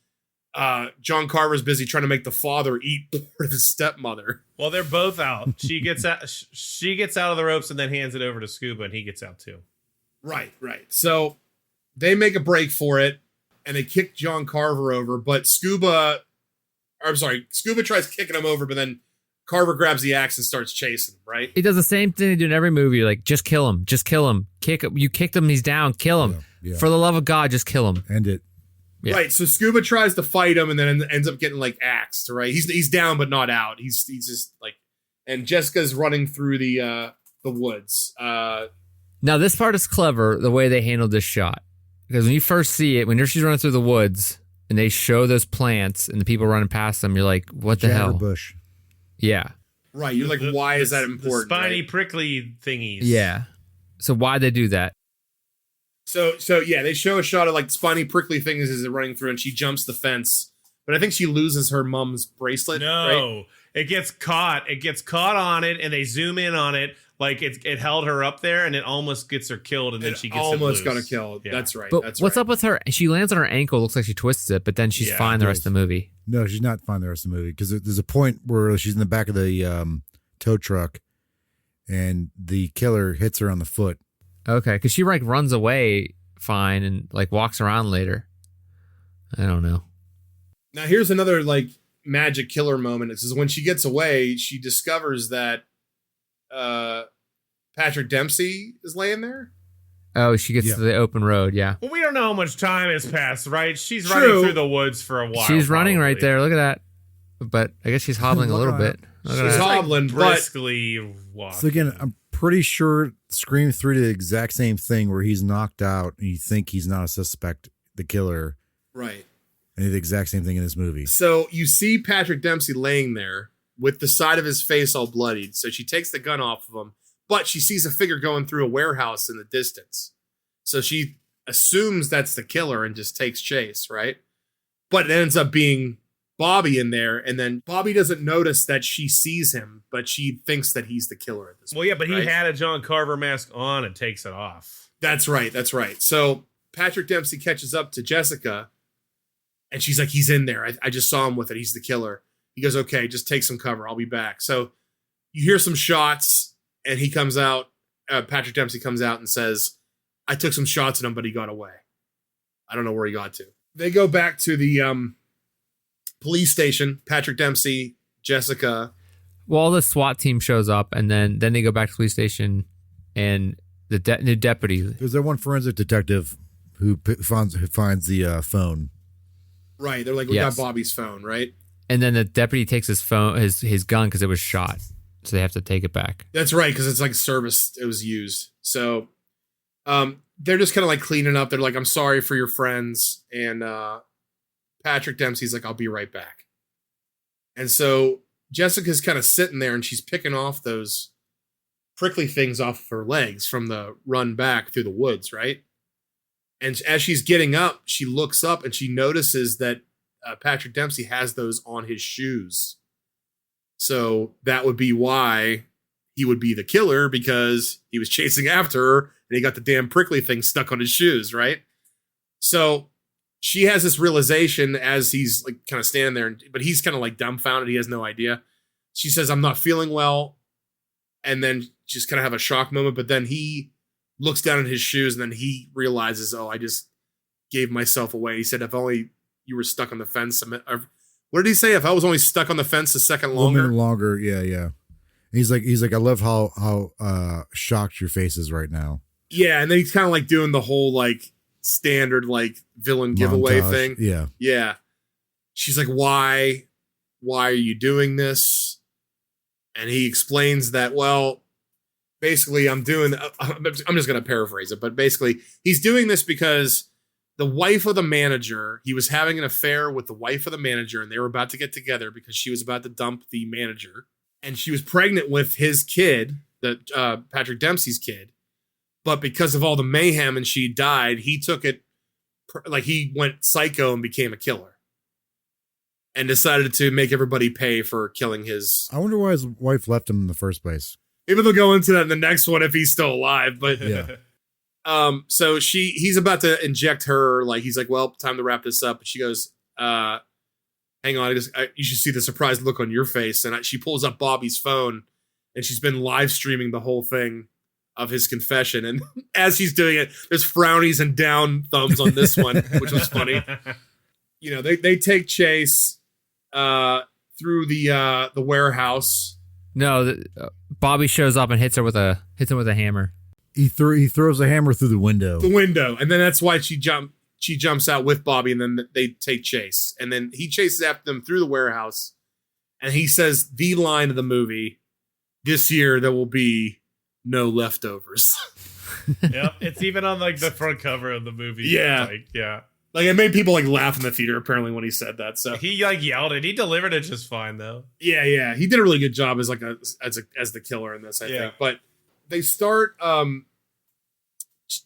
John Carver's busy trying to make the father eat for the stepmother. Well, they're both out. She gets out of the ropes and then hands it over to Scuba, and he gets out too. Right. So they make a break for it, and they kick John Carver over, but Scuba tries kicking him over, but then Carver grabs the axe and starts chasing him, right? He does the same thing they do in every movie. Like, just kill him. You kicked him, he's down. Kill him. Yeah. For the love of God, just kill him. End it. Yeah. Right, so Scuba tries to fight him and then ends up getting like axed, right? He's down but not out. He's just like, and Jessica's running through the woods. Now, this part is clever, the way they handled this shot. Because when you first see it, when she's running through the woods and they show those plants and the people running past them, you're like, what the hell? Bush. Yeah. Right, you're like, why is that important? The spiny, right? prickly thingies. Yeah. So why'd they do that? So yeah, they show a shot of like spiny, prickly things as they're running through, and she jumps the fence. But I think she loses her mom's bracelet. No, right? It gets caught. It gets caught on it, and they zoom in on it like it held her up there, and it almost gets her killed, and then she gets almost it got her loose. killed. Yeah. That's right. But That's what's right. up with her? She lands on her ankle. Looks like she twists it, but then she's fine the rest of the movie. No, she's not fine the rest of the movie because there's a point where she's in the back of the tow truck, and the killer hits her on the foot. Okay, because she like runs away fine and like walks around later. I don't know. Now here's another like magic killer moment. This is when she gets away, she discovers that Patrick Dempsey is laying there. Oh, she gets to the open road. Yeah. Well, we don't know how much time has passed, right? She's True. running through the woods for a while. She's running right probably. there. Look at that. But I guess she's hobbling a little bit. Look at She's that. hobbling, but briskly walking. So again, I'm pretty sure Scream 3 did the exact same thing where he's knocked out and you think he's not a suspect, the killer. right. And he did the exact same thing in this movie. So you see Patrick Dempsey laying there with the side of his face all bloodied. So she takes the gun off of him, but she sees a figure going through a warehouse in the distance. So she assumes that's the killer and just takes chase, right? But it ends up being Bobby in there, and then Bobby doesn't notice that she sees him, but she thinks that he's the killer at this point. Well, yeah, but right? he had a John Carver mask on and takes it off. That's right. So Patrick Dempsey catches up to Jessica, and she's like, he's in there. I just saw him with it. He's the killer. He goes, okay, just take some cover. I'll be back. So you hear some shots, and he comes out. Patrick Dempsey comes out and says, I took some shots at him, but he got away. I don't know where he got to. They go back to the police station. Patrick Dempsey, Jessica. Well, the SWAT team shows up, and then they go back to the police station, and the new deputy. There's that one forensic detective who finds the phone. Right. They're like, we Yes. got Bobby's phone, right? And then the deputy takes his phone, his gun, because it was shot. So they have to take it back. That's right, because it's like service. It was used. So they're just kind of like cleaning up. They're like, I'm sorry for your friends. And Patrick Dempsey's like, I'll be right back. And so Jessica's kind of sitting there and she's picking off those prickly things off of her legs from the run back through the woods, right? And as she's getting up, she looks up and she notices that Patrick Dempsey has those on his shoes. So that would be why he would be the killer, because he was chasing after her and he got the damn prickly thing stuck on his shoes, right? So she has this realization as he's like kind of standing there, but he's kind of like dumbfounded. He has no idea. She says, I'm not feeling well. And then just kind of have a shock moment. But then he looks down at his shoes and then he realizes, oh, I just gave myself away. He said, if only you were stuck on the fence. What did he say? If I was only stuck on the fence a second longer? A minute longer. Yeah, yeah. And he's like, I love how shocked your face is right now. Yeah, and then he's kind of like doing the whole like standard like villain giveaway Montage. thing. Yeah. Yeah. She's like, why are you doing this? And he explains that, well, basically I'm just going to paraphrase it, but basically he's doing this because the wife of the manager, he was having an affair with the wife of the manager and they were about to get together because she was about to dump the manager and she was pregnant with his kid, Patrick Dempsey's kid. But because of all the mayhem and she died, he took it like he went psycho and became a killer and decided to make everybody pay for killing his. I wonder why his wife left him in the first place. Maybe they'll go into that in the next one if he's still alive. But Yeah. So he's about to inject her. Like he's like, well, time to wrap this up. And she goes, hang on, you should see the surprised look on your face. And she pulls up Bobby's phone and she's been live streaming the whole thing of his confession. And as he's doing it, there's frownies and down thumbs on this one, which was funny. You know, they take chase through the warehouse. No, Bobby shows up and hits him with a hammer. He throws a hammer through the window. And then that's why she jumps out with Bobby, and then they take chase. And then he chases after them through the warehouse, and he says the line of the movie, "This year there will be no leftovers." Yep, it's even on like the front cover of the movie. Yeah. Like it made people like laugh in the theater apparently when he said that. So He like yelled it. He delivered it just fine though. yeah, he did a really good job as like as the killer in this, I think. But they start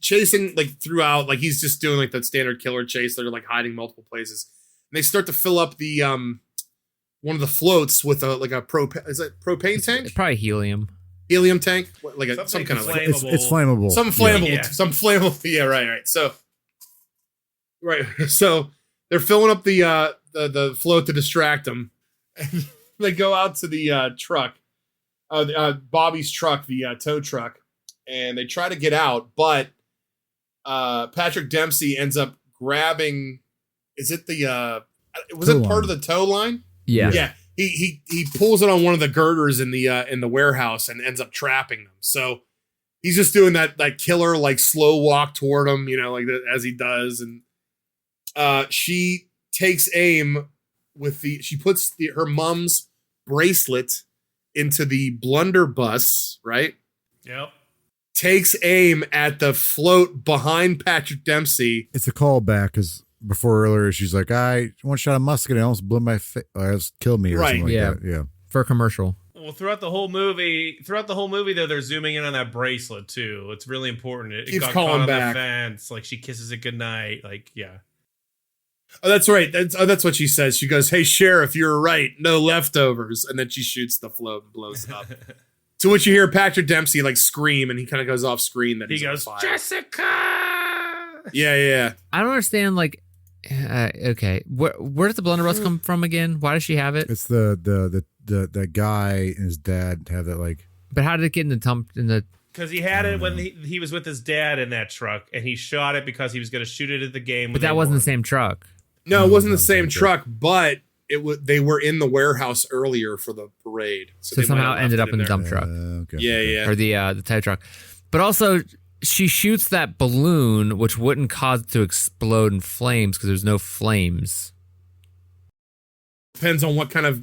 chasing like throughout, like he's just doing like that standard killer chase. They're like hiding multiple places. And they start to fill up the one of the floats with a propane tank? It's probably helium tank, like some kind of like It's flammable. some flammable, Yeah. some flammable. Yeah, right. So they're filling up the float to distract them. And they go out to the truck, Bobby's truck, the tow truck, and they try to get out, but Patrick Dempsey ends up grabbing. Is it was it part of the tow line? Yeah. Yeah. He pulls it on one of the girders in the warehouse and ends up trapping them. So he's just doing that killer like slow walk toward him, you know, like as he does. And she takes aim with she puts her mom's bracelet into the blunderbuss, right? Yep. Takes aim at the float behind Patrick Dempsey. It's a callback because before earlier she's like, I one shot a musket and almost blew my face, almost killed me or something like that. Yeah. For a commercial. Well, throughout the whole movie, though, they're zooming in on that bracelet too. It's really important. It Keeps got calling caught on back. the fence. Like she kisses it goodnight. Like yeah. Oh, that's right. That's what she says. She goes, "Hey, Sheriff, you're right. No leftovers." And then she shoots the float and blows it up. To which you hear Patrick Dempsey like scream, and he kind of goes off screen. That He he's goes, on fire. Jessica. Yeah. I don't understand. Like, okay, where does the blunderbuss come from again? Why does she have it? It's the guy and his dad have that like. But how did it get in the? Because he had it when he was with his dad in that truck, and he shot it because he was going to shoot it at the game. But that wasn't the same truck. No, it wasn't the same truck, but they were in the warehouse earlier for the parade. So they might somehow have ended left up in the there. dump truck. Okay. Yeah. Or the tow truck. But also, she shoots that balloon, which wouldn't cause it to explode in flames because there's no flames. Depends on what kind of.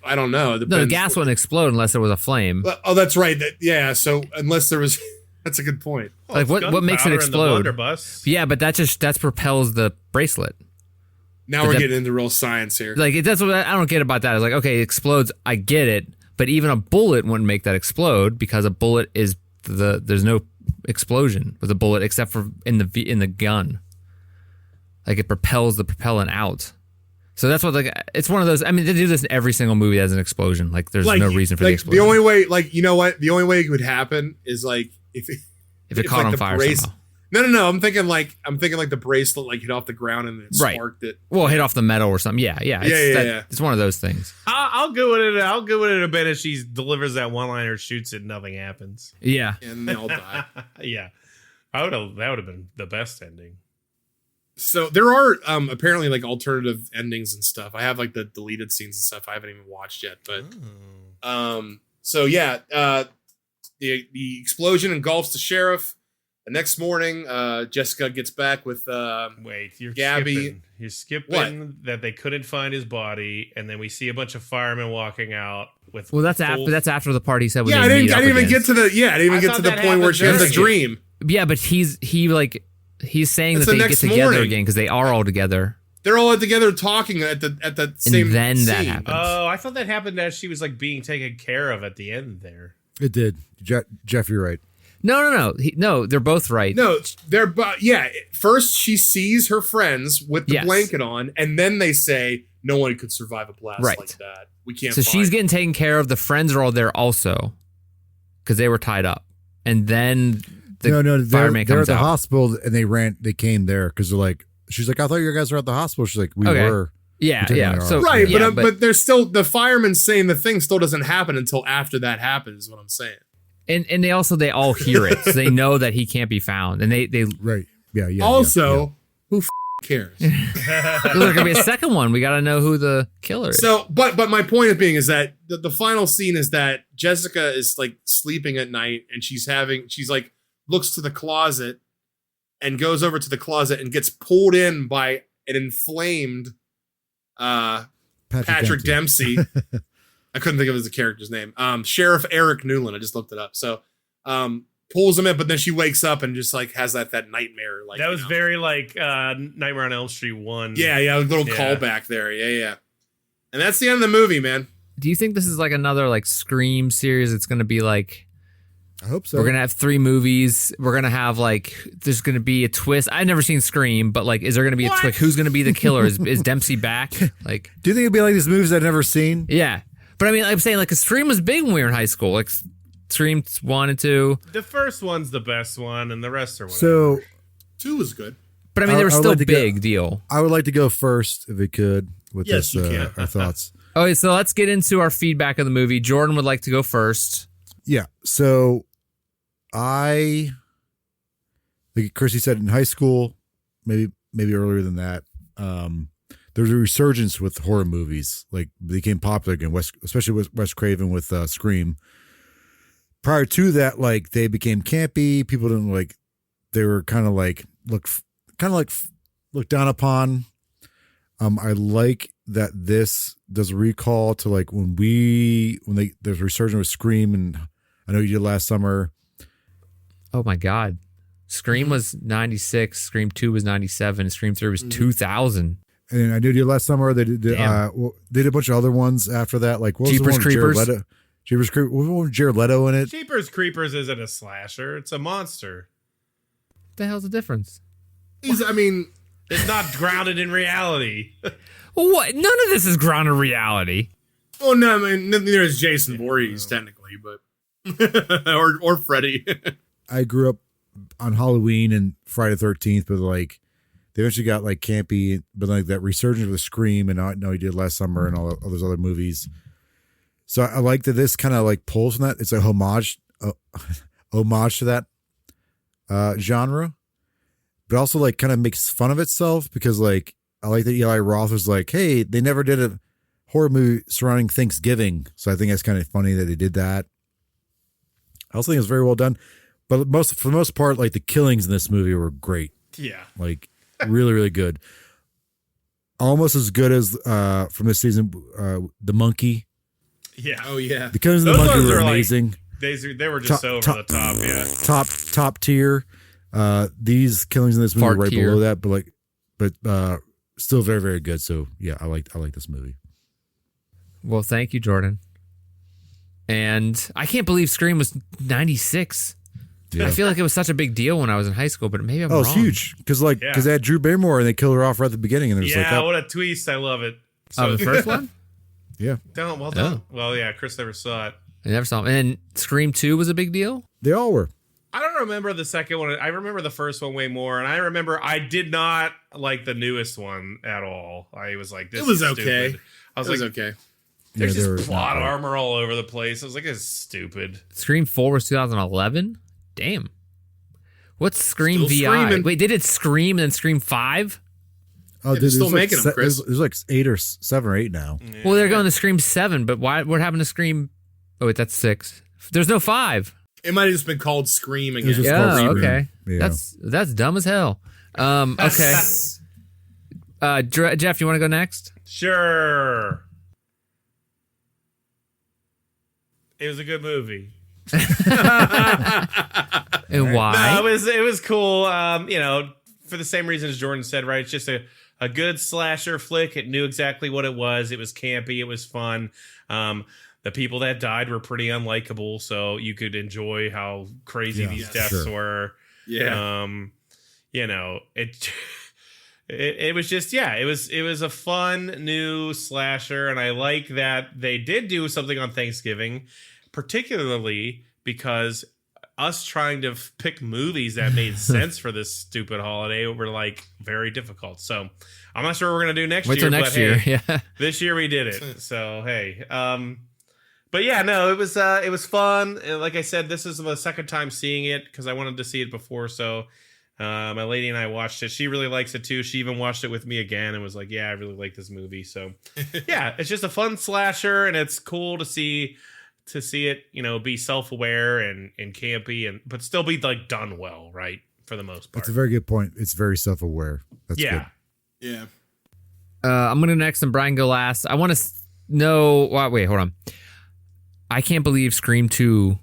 I don't know. It No, the depends. gas wouldn't explode unless there was a flame. Oh, that's right. Yeah. So unless there was, that's a good point. Like, what makes it Gunpowder in the explode? blunderbuss. Yeah, but that propels the bracelet. Now But we're that- getting into real science here. Like, that's what I don't get about that. It's like, okay, it explodes. I get it. But even a bullet wouldn't make that explode because a bullet is there's no explosion with a bullet except for in the gun. Like, it propels the propellant out. So that's what, like, it's one of those. I mean, they do this in every single movie that has an explosion. Like, there's no reason for the explosion. The only way, like, you know what? The only way it would happen is like if it caught like on the fire somehow. No. I'm thinking like the bracelet like hit off the ground and it sparked it. Well, hit off the metal or something. Yeah. It's one of those things. I'll go with it. I'll go with it a bit if she delivers that one liner, shoots it, nothing happens. Yeah, and they all die. Yeah, that would have been the best ending. So there are apparently like alternative endings and stuff. I have like the deleted scenes and stuff I haven't even watched yet, but so yeah, the explosion engulfs the sheriff. The next morning, Jessica gets back with wait, you're Gabby. You're skipping what? That they couldn't find his body, and then we see a bunch of firemen walking out with. Well, that's after the part he said. I didn't even get to the point where she has a dream. Yeah, but he's saying That's that they get next together morning. again because they are all together. They're all together talking at the same. And then scene. that happens. Oh, I thought that happened as she was like being taken care of at the end there. It did. Jeff, you're right. No, they're both right. No, first she sees her friends with the blanket on, and then they say no one could survive a blast like that. We can't. So she's getting taken care of. The friends are all there also because they were tied up, and then the fireman they're comes at the out. hospital and they came there because they're like, she's like, I thought you guys were at the hospital. She's like, we were. Yeah. So right, but there's still the fireman saying the thing still doesn't happen until after that happens. Is what I'm saying. And they all hear it, so they know that he can't be found, and they right, yeah. Also, who cares? There's gonna be a second one. We got to know who the killer is. So, but my point of being is that the final scene is that Jessica is like sleeping at night, and she's like looks to the closet, and goes over to the closet and gets pulled in by an inflamed Patrick Dempsey. I couldn't think of his character's name. Sheriff Eric Newland. I just looked it up. So pulls him in, but then she wakes up and just like has that nightmare. Like that was very like Nightmare on Elm Street 1. Yeah, a little callback there. Yeah. And that's the end of the movie, man. Do you think this is like another like Scream series? It's going to be like, I hope so. We're going to have 3 movies. We're going to have like, there's going to be a twist. I've never seen Scream, but like, is there going to be a twist? Who's going to be the killer? Is Dempsey back? Like, do you think it'd be like these movies I've never seen? Yeah. But I mean, I'm saying like a Scream was big when we were in high school. Like Scream 1 and 2. The first one's the best one, and the rest are whatever. So 2 was good. But I mean, they were still big deal. I would like to go first if we could with this. Our thoughts. Okay, so let's get into our feedback of the movie. Jordan would like to go first. Yeah. So like Chrissy said, in high school, maybe earlier than that, there's a resurgence with horror movies. Like they became popular again, especially with Wes Craven with Scream. Prior to that, like they became campy. People didn't like. They were kind of like looked down upon. I like that this does a recall to like when there's a resurgence with Scream, and I know you did last summer. Oh my God, Scream was 96, Scream 2 was 97, Scream 3 was 2000. And I did last summer. They did a bunch of other ones after that. Like what was Jeepers Creepers. Jeepers Creepers. What was Jared Leto in it? Jeepers Creepers isn't a slasher. It's a monster. What the hell's the difference? It's not grounded in reality. What? None of this is grounded in reality. Well, no, I mean neither is Jason Voorhees technically, but or Freddy. I grew up on Halloween and Friday the 13th, but like. They eventually got like campy, but like that resurgence with Scream, and I know he did last summer and all those other movies. So I like that this kind of like pulls from that. It's a homage to that genre, but also like kind of makes fun of itself because like I like that Eli Roth was like, hey, they never did a horror movie surrounding Thanksgiving, so I think that's kind of funny that they did that. I also think it's very well done, but for the most part, like the killings in this movie were great. Yeah, like. Really, really good. Almost as good as from this season, The Monkey. Yeah. Oh yeah. The killings of the Monkey were amazing. Like, they were just so over the top. Yeah. Top tier. These killings in this movie are right below that, but still very, very good. So yeah, I like this movie. Well, thank you, Jordan. And I can't believe Scream was 96. Yeah. I feel like it was such a big deal when I was in high school, but maybe I'm wrong. It's huge because they had Drew Barrymore and they killed her off right at the beginning, and there's what a twist! I love it. So the first one, yeah, well done. Well, yeah, Chris never saw it. I never saw it. And Scream 2 was a big deal. They all were. I don't remember the second one. I remember the first one way more, and I remember I did not like the newest one at all. I was like, this It was is okay. stupid. I was It was like, okay. there's Yeah, just plot armor all over the place. I was like, this is stupid. Scream 4 was 2011? Damn. What's Scream Still VI? screaming. Wait, did it Scream and then Scream 5? Oh, they're dude, still there's like making them, Chris. There's like 8 or 7 or 8 now. Well, they're going to Scream 7, but why? What happened to Scream? Oh, wait, that's 6. There's no 5. It might have just been called Scream was again. just called Yeah, Scream. okay. Yeah. That's dumb as hell. Okay. Jeff, you want to go next? Sure. It was a good movie. And why? No, it was cool. For the same reason as Jordan said, right? It's just a good slasher flick. It knew exactly what it was. It was campy. It was fun. The people that died were pretty unlikable, so you could enjoy how crazy these deaths were. Yeah. It was just it was a fun new slasher, and I like that they did do something on Thanksgiving, particularly because us trying to pick movies that made sense for this stupid holiday were like very difficult. So I'm not sure what we're gonna do next Wait year. till next but year. hey, Yeah. this year we did it. So hey, but yeah, no, it was fun. And like I said, this is the second time seeing it because I wanted to see it before. So my lady and I watched it. She really likes it too. She even watched it with me again and was like, "Yeah, I really like this movie." So yeah, it's just a fun slasher, and it's cool to see it, be self-aware and campy, but still be like done well, right? For the most part. That's a very good point. It's very self-aware. That's good. Yeah. I'm going to go next and Brian go last. I want to know... Wait, hold on. I can't believe Scream 2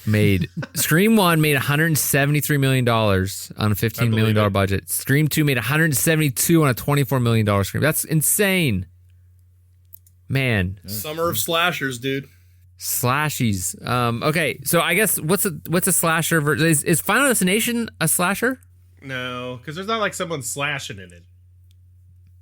made... Scream 1 made $173 million on a $15 million budget. Scream 2 made $172 on a $24 million Scream. That's insane. Man. Summer of slashers, dude. Slashies. Okay, so I guess what's a slasher version? Is Final Destination a slasher? No, because there's not like someone slashing in it.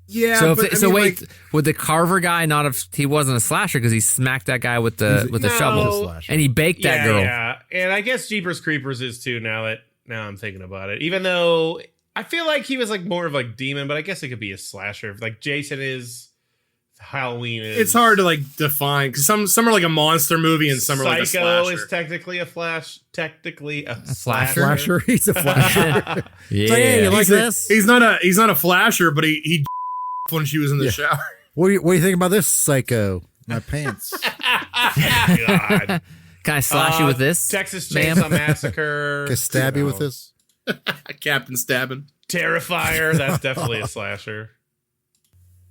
Yeah. So but, wait, would the Carver guy not have? He wasn't a slasher because he smacked that guy with the shovel and he baked that girl. Yeah, and I guess Jeepers Creepers is too. Now I'm thinking about it. Even though I feel like he was like more of like demon, but I guess it could be a slasher. Like Jason is. Halloween is. It's hard to like define because some are like a monster movie and some are like a Psycho slasher. is technically a slasher. Flasher. He's a flasher. Yeah, So, hey, you like this? He's not a flasher, but he when she was in the shower. What do you think about this, psycho? My pants. God. Can I slash you with this? Texas ma'am? Chainsaw Massacre. Can I stab you with this? Captain stabbing. Terrifier. That's definitely a slasher.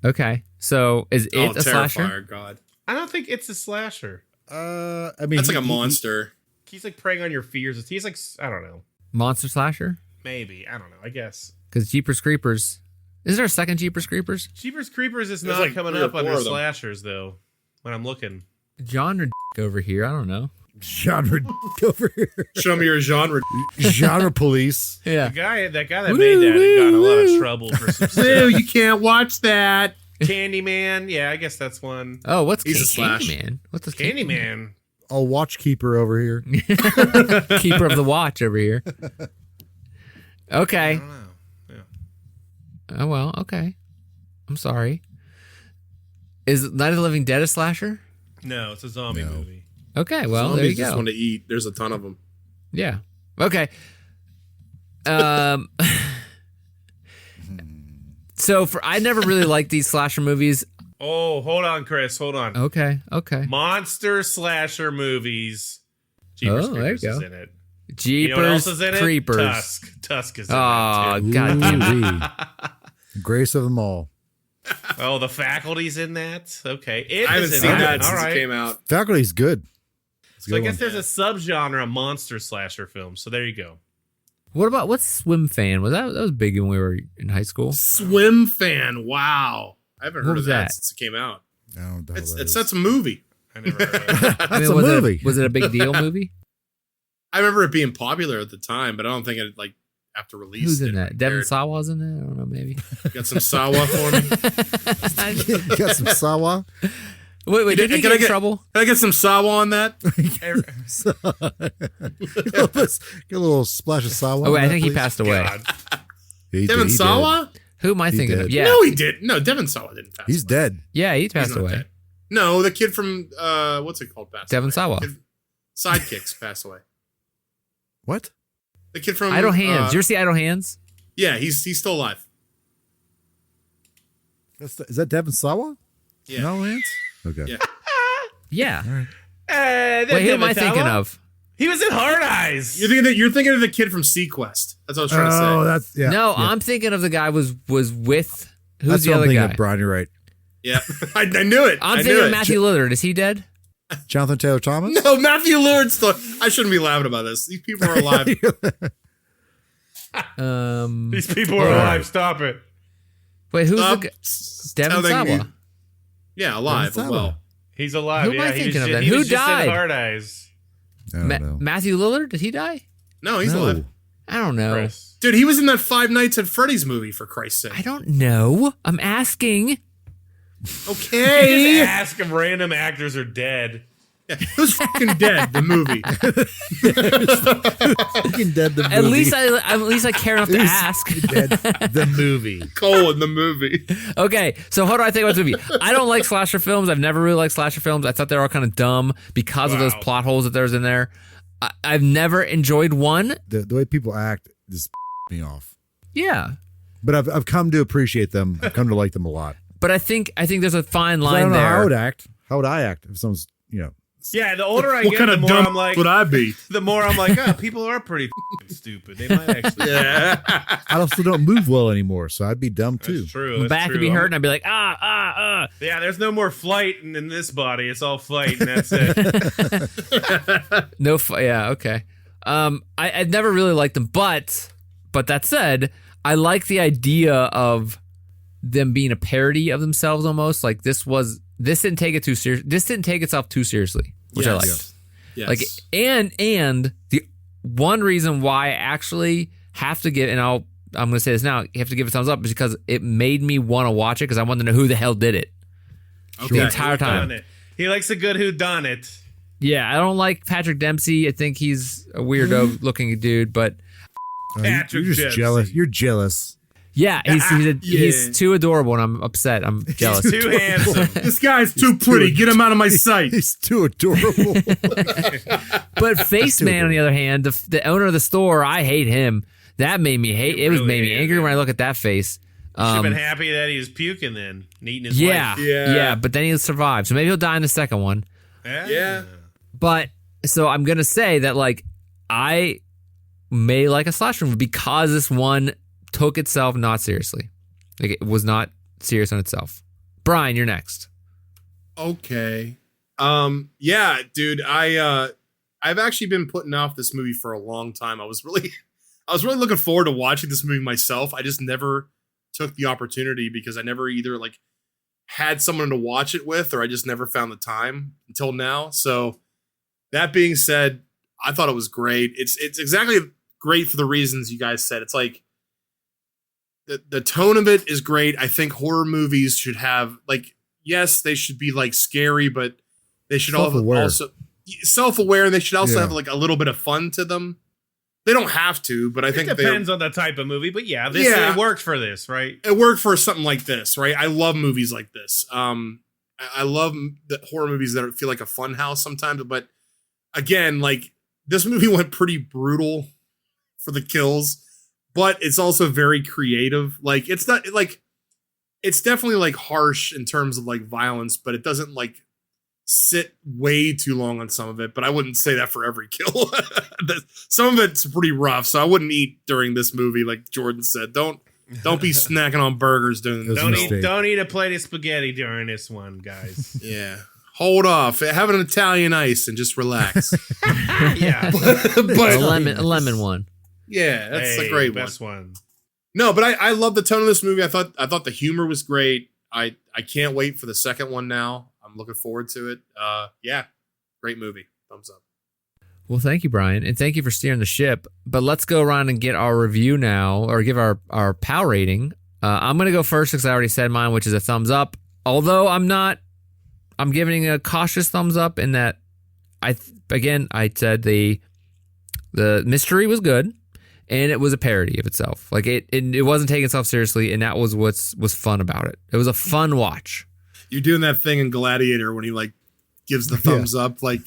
Okay, so is it a slasher? Terrifier, God. I don't think it's a slasher. I mean, That's like a monster. He's like preying on your fears. He's like, I don't know. Monster slasher? Maybe. I don't know. I guess. Because Jeepers Creepers. Is there a second Jeepers Creepers? Jeepers Creepers is There's not like coming 3 or up 4 under of them. slashers, though, when I'm looking. Genre over here. I don't know. genre over here. Show me your genre. Genre police. Yeah. That guy that made that got in a lot of trouble for some stuff. Ew, you can't watch that. Candyman. Yeah, I guess that's one. Oh, what's He's a slash. Candyman? What's a Candyman. A watch keeper over here. Keeper of the watch over here. I Okay. don't know. Yeah. Oh, well, okay. I'm sorry. Is Night of the Living Dead a slasher? No, it's a zombie No. movie. Okay, well, there Zombies you just go. want to eat. There's a ton of them. Yeah. Okay. So I never really liked these slasher movies. Oh, hold on, Chris. Hold on. Okay. Monster slasher movies. Jeepers Oh, there you Creepers is go. in it. Jeepers You know what else is in it? Creepers. Tusk is in Oh, it too. God damn it. Ooh-wee. Grace of them all. Oh, the faculty's in that. Okay, it I haven't is in seen it. that All since right. it came out. Faculty's good. It's a So I good guess one. there's a subgenre of monster slasher films. So there you go. What's Swim Fan? That was big when we were in high school? Swim Fan. Wow. I haven't What heard was of that that? since it came out. I don't know what the hell that It's is. that's a movie. I never heard of it. That's a was movie. Was it a big deal movie? I remember it being popular at the time, but I don't think it like after release. Who's in it that? Devin aired. Sawa's in that? I don't know, maybe. Got some Sawa for me. You got some sawa? Wait, did he get in trouble? Can I get some sawa on that? Get a little splash of sawa. Oh, wait, I think he passed away. Devin Sawa? Who am I thinking of? Yeah. No, he did. No, Devin Sawa didn't pass He's away. dead. Yeah, he passed not away. dead. No, the kid from, what's it called? Passed Devin away. Sawa. Sidekicks passed away. What? The kid from Idle Hands. You ever see Idle Hands? Yeah, he's still alive. Is that Devin Sawa? Yeah. No, Lance? Okay. Yeah. Yeah. Wait, Wait, who am I thinking of? He was in Hard Eyes. You're thinking of the kid from Sequest. That's what I was trying to say. Oh, that's yeah. No, yeah. I'm thinking of the guy was with who's That's the what I'm other thinking guy? of, Brian, you're right. Yeah, I knew it. I'm I thinking knew of it. Matthew Lillard. Is he dead? Jonathan Taylor Thomas? No, Matthew Lillard's still. I shouldn't be laughing about this. These people are alive. These people are alive. Stop it. Wait, who's Stop the Devin telling Sawa? me- Yeah, alive. Devin Sawa. Well, He's alive. Who am I yeah, he thinking was of then? he Who was just in died? Hard Eyes. I don't know. Matthew Lillard? Did he die? no, he's No. alive. I don't know. Chris. Dude, he was in that Five Nights at Freddy's movie, for Christ's sake. I don't know. I'm asking. Okay. Just ask if random actors are dead. Yeah, who's fucking dead? The movie. Fucking dead the movie. At least I care enough to ask. Dead the movie. Cole in the movie. Okay, so how do I think about this movie? I don't like slasher films. I've never really liked slasher films. I thought they were all kind of dumb because of those plot holes that there's in there. I've never enjoyed one. The way people act just me off. Yeah, But I've come to appreciate them. I've come to like them a lot. but I think there's a fine 'Cause line I don't know there. how I would act. How would I act if someone's, Yeah, the older I What get, kind the of more dumb I'm like, would I be? the more I'm like, oh, people are pretty stupid. They might actually. Yeah. I also don't move well anymore, so I'd be dumb too. That's true. My That's back true. would be hurting. I'd be like, ah. Yeah, there's no more flight in this body. It's all fight, and that's it. Yeah, okay. I'd never really liked them, but that said, I like the idea of them being a parody of themselves almost. Like this didn't take it too serious. This didn't take itself too seriously, which I liked. Yes. Like and the one reason why I actually have to give, and I'm going to say this now, you have to give it a thumbs up, is because it made me want to watch it because I wanted to know who the hell did it the entire time. Whodunit. He likes a good whodunit. Yeah, I don't like Patrick Dempsey. I think he's a weirdo looking dude, but Patrick You're just Dempsey. jealous. You're jealous. yeah, he's too adorable, and I'm upset. I'm jealous. He's too handsome. This guy's too pretty. Get him out of my sight. He's too adorable. But Face Man, on the other hand, the owner of the store, I hate him. That made me hate. It made me angry when I look at that face. Should have been happy that he was puking then, and eating his Yeah, wife. yeah. But then he'll survive, so maybe he'll die in the second one. Yeah. But so I'm gonna say that like I may like a slasher movie because this one took itself not seriously. Like it was not serious on itself. Brian, you're next. Okay. Yeah, dude, I've actually been putting off this movie for a long time. I was really looking forward to watching this movie myself. I just never took the opportunity because I never either like had someone to watch it with or I just never found the time until now. So that being said, I thought it was great. It's exactly great for the reasons you guys said. It's like the tone of it is great. I think horror movies should have like, yes, they should be like scary, but they should Self-aware. also self-aware, and they should also Yeah. have like a little bit of fun to them. They don't have to, but I think It depends on the type of movie, but yeah, Yeah. it worked for this, right? it worked for something like this, right? I love movies like this. I love the horror movies that feel like a fun house sometimes, but again, like this movie went pretty brutal for the kills, but it's also very creative. Like it's not like it's definitely like harsh in terms of like violence, but it doesn't like sit way too long on some of it. But I wouldn't say that for every kill. Some of it's pretty rough, so I wouldn't eat during this movie. Like Jordan said, don't be snacking on burgers during It was this. a Don't mistake. don't eat a plate of spaghetti during this one, guys. Yeah. Hold off. Have an Italian ice and just relax. Yeah, A but lemon one. yeah, that's Hey, a great best one. No, but I love the tone of this movie. I thought the humor was great. I can't wait for the second one now. I'm looking forward to it. Yeah, great movie. Thumbs up. Well, thank you, Brian, and thank you for steering the ship. But let's go around and get our review now, or give our PAL rating. I'm going to go first because I already said mine, which is a thumbs up. Although I'm not I'm giving a cautious thumbs up in that I said the mystery was good and it was a parody of itself. Like it wasn't taking itself seriously, and that was was fun about it. It was a fun watch. You're doing that thing in Gladiator when he like gives the thumbs up like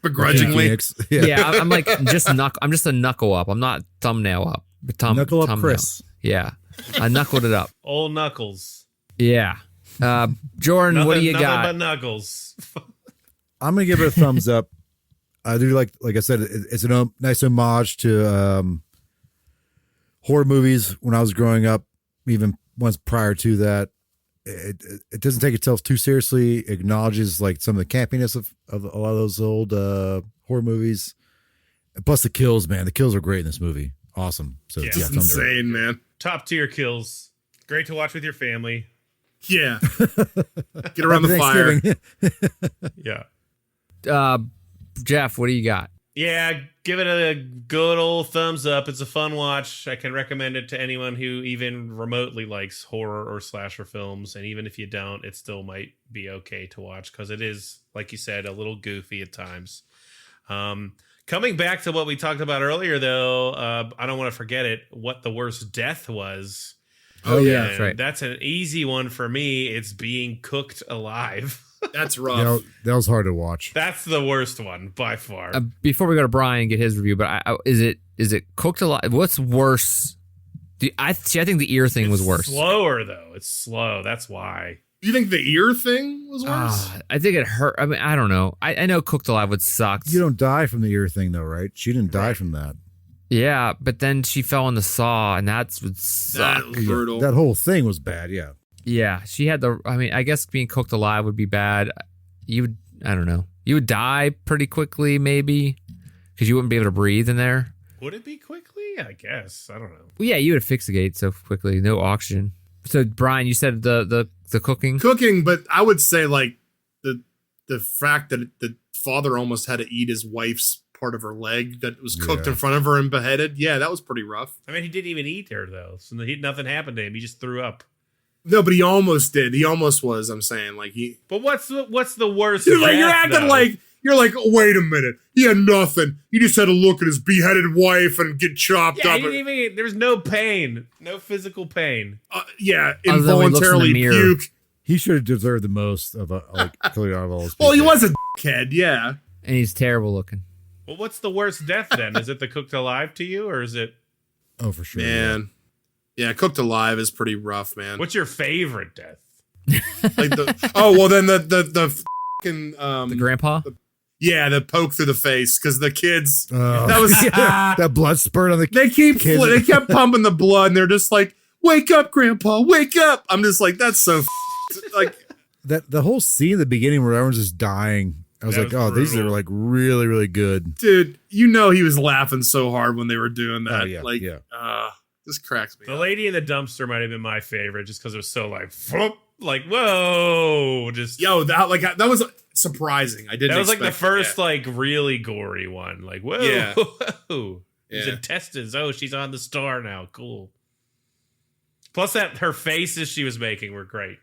begrudgingly. Yeah, I'm like I'm just a knuckle up. I'm not thumbnail up. Knuckle up, Chris. Yeah, I knuckled it up. Old Knuckles. Yeah. Jordan, what do you got? Nothing but Knuckles. I'm gonna give it a thumbs up. I do like I said, it's a nice homage to horror movies when I was growing up. Even once prior to that, it doesn't take itself too seriously. Acknowledges like some of the campiness of a lot of those old horror movies. Plus the kills, man. The kills are great in this movie. Awesome. So Yeah. It's insane, man. Top tier kills. Great to watch with your family. Yeah. Get around the fire. Yeah. Jeff, what do you got? Yeah, give it a good old thumbs up. It's a fun watch. I can recommend it to anyone who even remotely likes horror or slasher films. And even if you don't, it still might be okay to watch because it is, like you said, a little goofy at times. Coming back to what we talked about earlier, though, I don't want to forget it, what the worst death was. Oh, yeah, And that's right. That's an easy one for me. It's being cooked alive. That's rough. That was hard to watch. That's the worst one by far. Before we go to Brian and get his review, but is it cooked alive? What's worse? I think the ear thing was worse. Slower though. It's slow. That's why. You think the ear thing was worse? I think it hurt. I mean, I don't know. I know cooked alive would suck. You don't die from the ear thing though, right? She didn't die from that. Yeah, but then she fell in the saw, and would suck. That was brutal. That whole thing was bad. Yeah. Yeah, she had I guess being cooked alive would be bad. I don't know. You would die pretty quickly, maybe, because you wouldn't be able to breathe in there. Would it be quickly? I guess. I don't know. Well, yeah, you would asphyxiate so quickly, no oxygen. So, Brian, you said the cooking? Cooking, but I would say like the fact that the father almost had to eat his wife's part of her leg that was cooked in front of her and beheaded. Yeah, that was pretty rough. I mean, he didn't even eat her though, so nothing happened to him. He just threw up. No, but he almost did. He almost was. I'm saying, like he. But what's the worst? You're death, acting though? like you're like. Wait a minute. He had nothing. He just had to look at his beheaded wife and get chopped Yeah, up. he didn't even, there's no pain, no physical pain. Yeah, Other than when he looks in the involuntarily mirror. puke. He should have deserved the most of clearly out of all those Well, he people. was a dickhead. Yeah. And he's terrible looking. Well, what's the worst death then? Is it the cooked alive to you, or is it? Oh, for sure. Man. Yeah, cooked alive is pretty rough, man. What's your favorite death? Like then the fucking The grandpa? the poke through the face because the kids Oh. that was That blood spurt on the they kids. they kept pumping the blood and they're just like, wake up, grandpa, wake up. I'm just like, that's so like that the whole scene at the beginning where everyone's just dying. I was That like, was oh, these brutal. are like really, really good. dude, you know he was laughing so hard when they were doing that. Oh, yeah, like yeah. this cracks me The up. lady in the dumpster might have been my favorite, just because it was so like, whoop, like whoa, just Yo, that was surprising. I didn't that was like the expect first that. like really gory one. Like whoa, Yeah. whoa. His Yeah. intestines. Oh, she's on the star now. Cool. Plus that her faces she was making were great.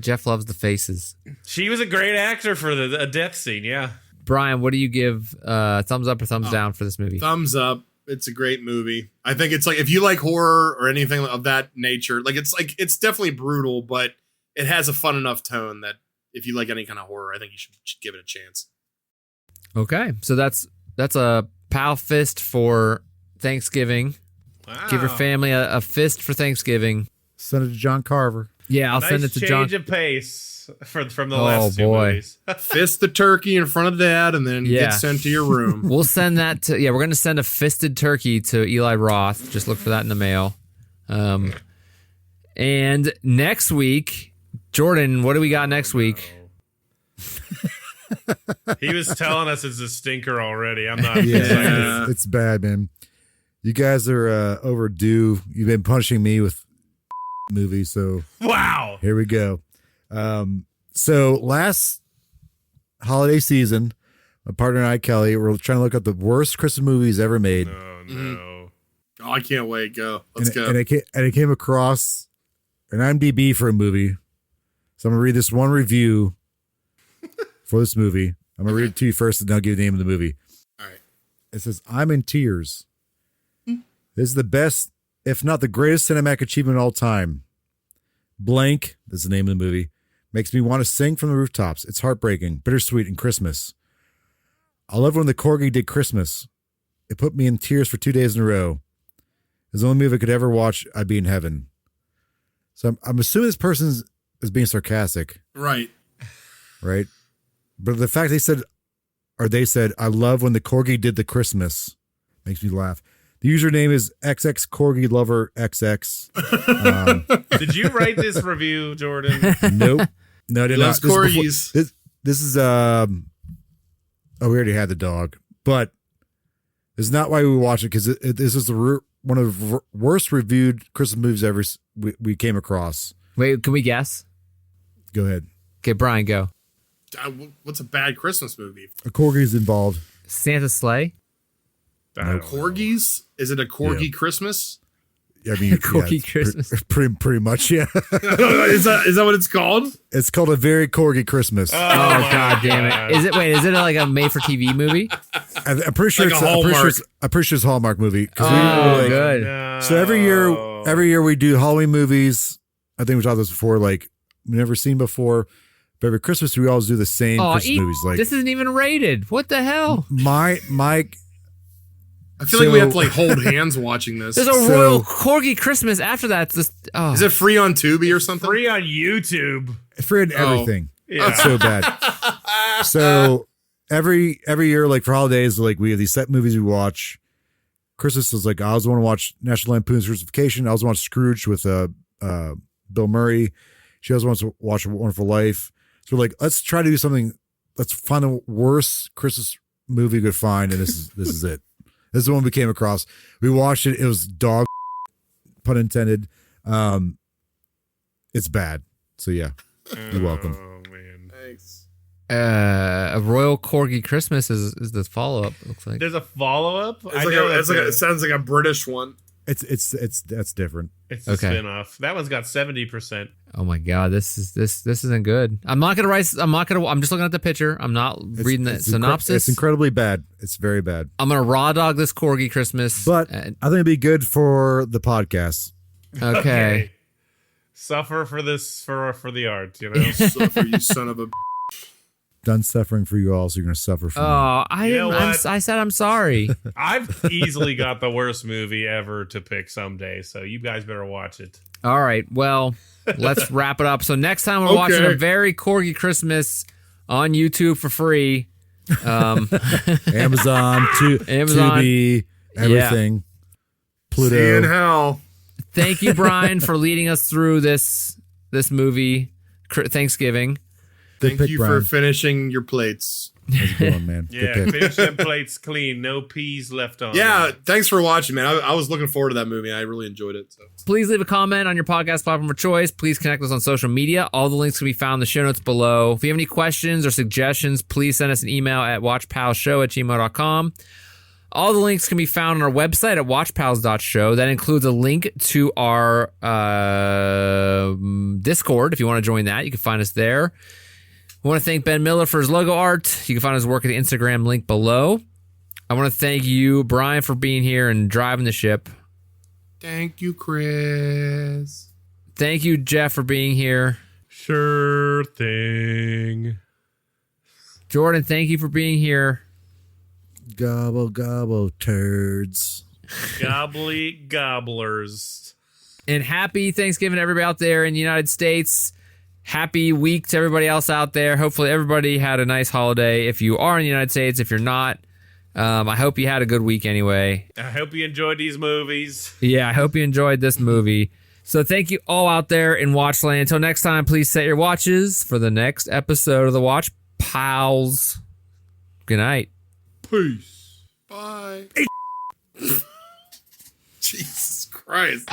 Jeff loves the faces. She was a great actor for a death scene. Yeah. Brian, what do you give? Thumbs up or thumbs down for this movie? Thumbs up. It's a great movie. I think it's like if you like horror or anything of that nature, like it's definitely brutal, but it has a fun enough tone that if you like any kind of horror, I think you should give it a chance. Okay, so that's a pal fist for Thanksgiving. Wow. Give your family a fist for Thanksgiving. Send it to John Carver. Yeah, I'll Nice send it to John. change of pace from the Oh, last two boy. movies. Fist the turkey in front of dad and then Yeah. get sent to your room. We'll send that to. Yeah, we're gonna send a fisted turkey to Eli Roth. Just look for that in the mail. And next week, Jordan, what do we got next week? He was telling us it's a stinker already. I'm not Yeah, excited. it's bad, man. You guys are overdue. You've been punishing me with movies, so Wow. here we go. So last holiday season, my partner and I, Kelly, were trying to look up the worst Christmas movies ever made. Oh no. Oh, I can't wait. Go. Let's and, go. And I came across an IMDb for a movie. So I'm going to read this one review for this movie. I'm going to read it to you first, and then I'll give you the name of the movie. All right. It says, I'm in tears. This is the best, if not the greatest cinematic achievement of all time. Blank, that's the name of the movie, makes me want to sing from the rooftops. It's heartbreaking, bittersweet, and Christmas. I love when the Corgi did Christmas. It put me in tears for 2 days in a row. It's the only movie I could ever watch. I'd be in heaven. So I'm assuming this person is being sarcastic. Right. Right? But the fact they said, I love when the Corgi did the Christmas, makes me laugh. The username is XX Corgi Lover XX. Did you write this review, Jordan? Nope. No, I did not. Corgis. This is oh, we already had the dog, but it's not why we watch it, because this is one of the worst reviewed Christmas movies ever we came across. Wait, can we guess? Go ahead. Okay, Brian, go. What's a bad Christmas movie? A Corgi's involved. Santa's Sleigh? Corgis? Is it a Corgi Christmas? I mean, Corgi Christmas. Pretty much, yeah. Is that what it's called? It's called A Very Corgi Christmas. Oh God damn it! Is it like a made-for-TV movie? I'm pretty sure Like it's a Hallmark. I'm pretty sure it's a Hallmark movie. Oh, good. No. So every year we do Halloween movies. I think we talked about this before. Like we've never seen before. But every Christmas we always do the same Christmas movies. Like this isn't even rated. What the hell? Mike. I feel like we have to like hold hands watching this. There's a Royal Corgi Christmas after that. It's just, Is it free on Tubi or something? Free on YouTube. Free on everything. Yeah. It's so bad. So every year, like for holidays, like we have these set movies we watch. Christmas is like I always want to watch National Lampoon's Christmas Vacation. I always want Scrooge with Bill Murray. She always wants to watch A Wonderful Life. So we're like, let's try to do something. Let's find the worst Christmas movie we could find, and this is it. This is the one we came across. We watched it. It was dog, pun intended. It's bad. So yeah, you're welcome. Oh man, Thanks. A Royal Corgi Christmas is the follow-up. Looks like there's a follow-up. It sounds like a British one. It's that's different. It's a spin-off. That one's got 70%. Oh my God, this isn't good. I'm just looking at the picture. I'm not reading the synopsis. It's incredibly bad. It's very bad. I'm gonna raw dog this Corgi Christmas. But I think it'd be good for the podcast. Okay. Suffer for this for the art, you know. Suffer, you son of a. Done suffering for you all, so you're gonna suffer for me. Oh, I You know didn't. what? I said I'm sorry. I've easily got the worst movie ever to pick someday, so you guys better watch it. All right. Well, let's wrap it up. So next time we're watching A Very Corgi Christmas on YouTube for free. Amazon, Tubi, everything. Yeah. Pluto. See you in hell. Thank you, Brian, for leading us through this movie, Thanksgiving. Thank pick, you Brian. for finishing your plates. How's it going, man? Yeah, Good pick. finish them plates clean. No peas left on. Yeah, thanks for watching, man. I was looking forward to that movie. I really enjoyed it. So. Please leave a comment on your podcast platform of choice. Please connect us on social media. All the links can be found in the show notes below. If you have any questions or suggestions, please send us an email at watchpals.show@gmail.com. All the links can be found on our website at watchpals.show. That includes a link to our Discord. If you want to join that, you can find us there. I want to thank Ben Miller for his logo art. You can find his work at the Instagram link below. I want to thank you, Brian, for being here and driving the ship. Thank you, Chris. Thank you, Jeff, for being here. Sure thing. Jordan, thank you for being here. Gobble, gobble, turds. Gobbly gobblers. And happy Thanksgiving to everybody out there in the United States. Happy week to everybody else out there. Hopefully everybody had a nice holiday. If you are in the United States, if you're not, I hope you had a good week anyway. I hope you enjoyed these movies. Yeah, I hope you enjoyed this movie. So thank you all out there in Watchland. Until next time, please set your watches for the next episode of the Watch Pals. Good night. Peace. Bye. Jesus Christ.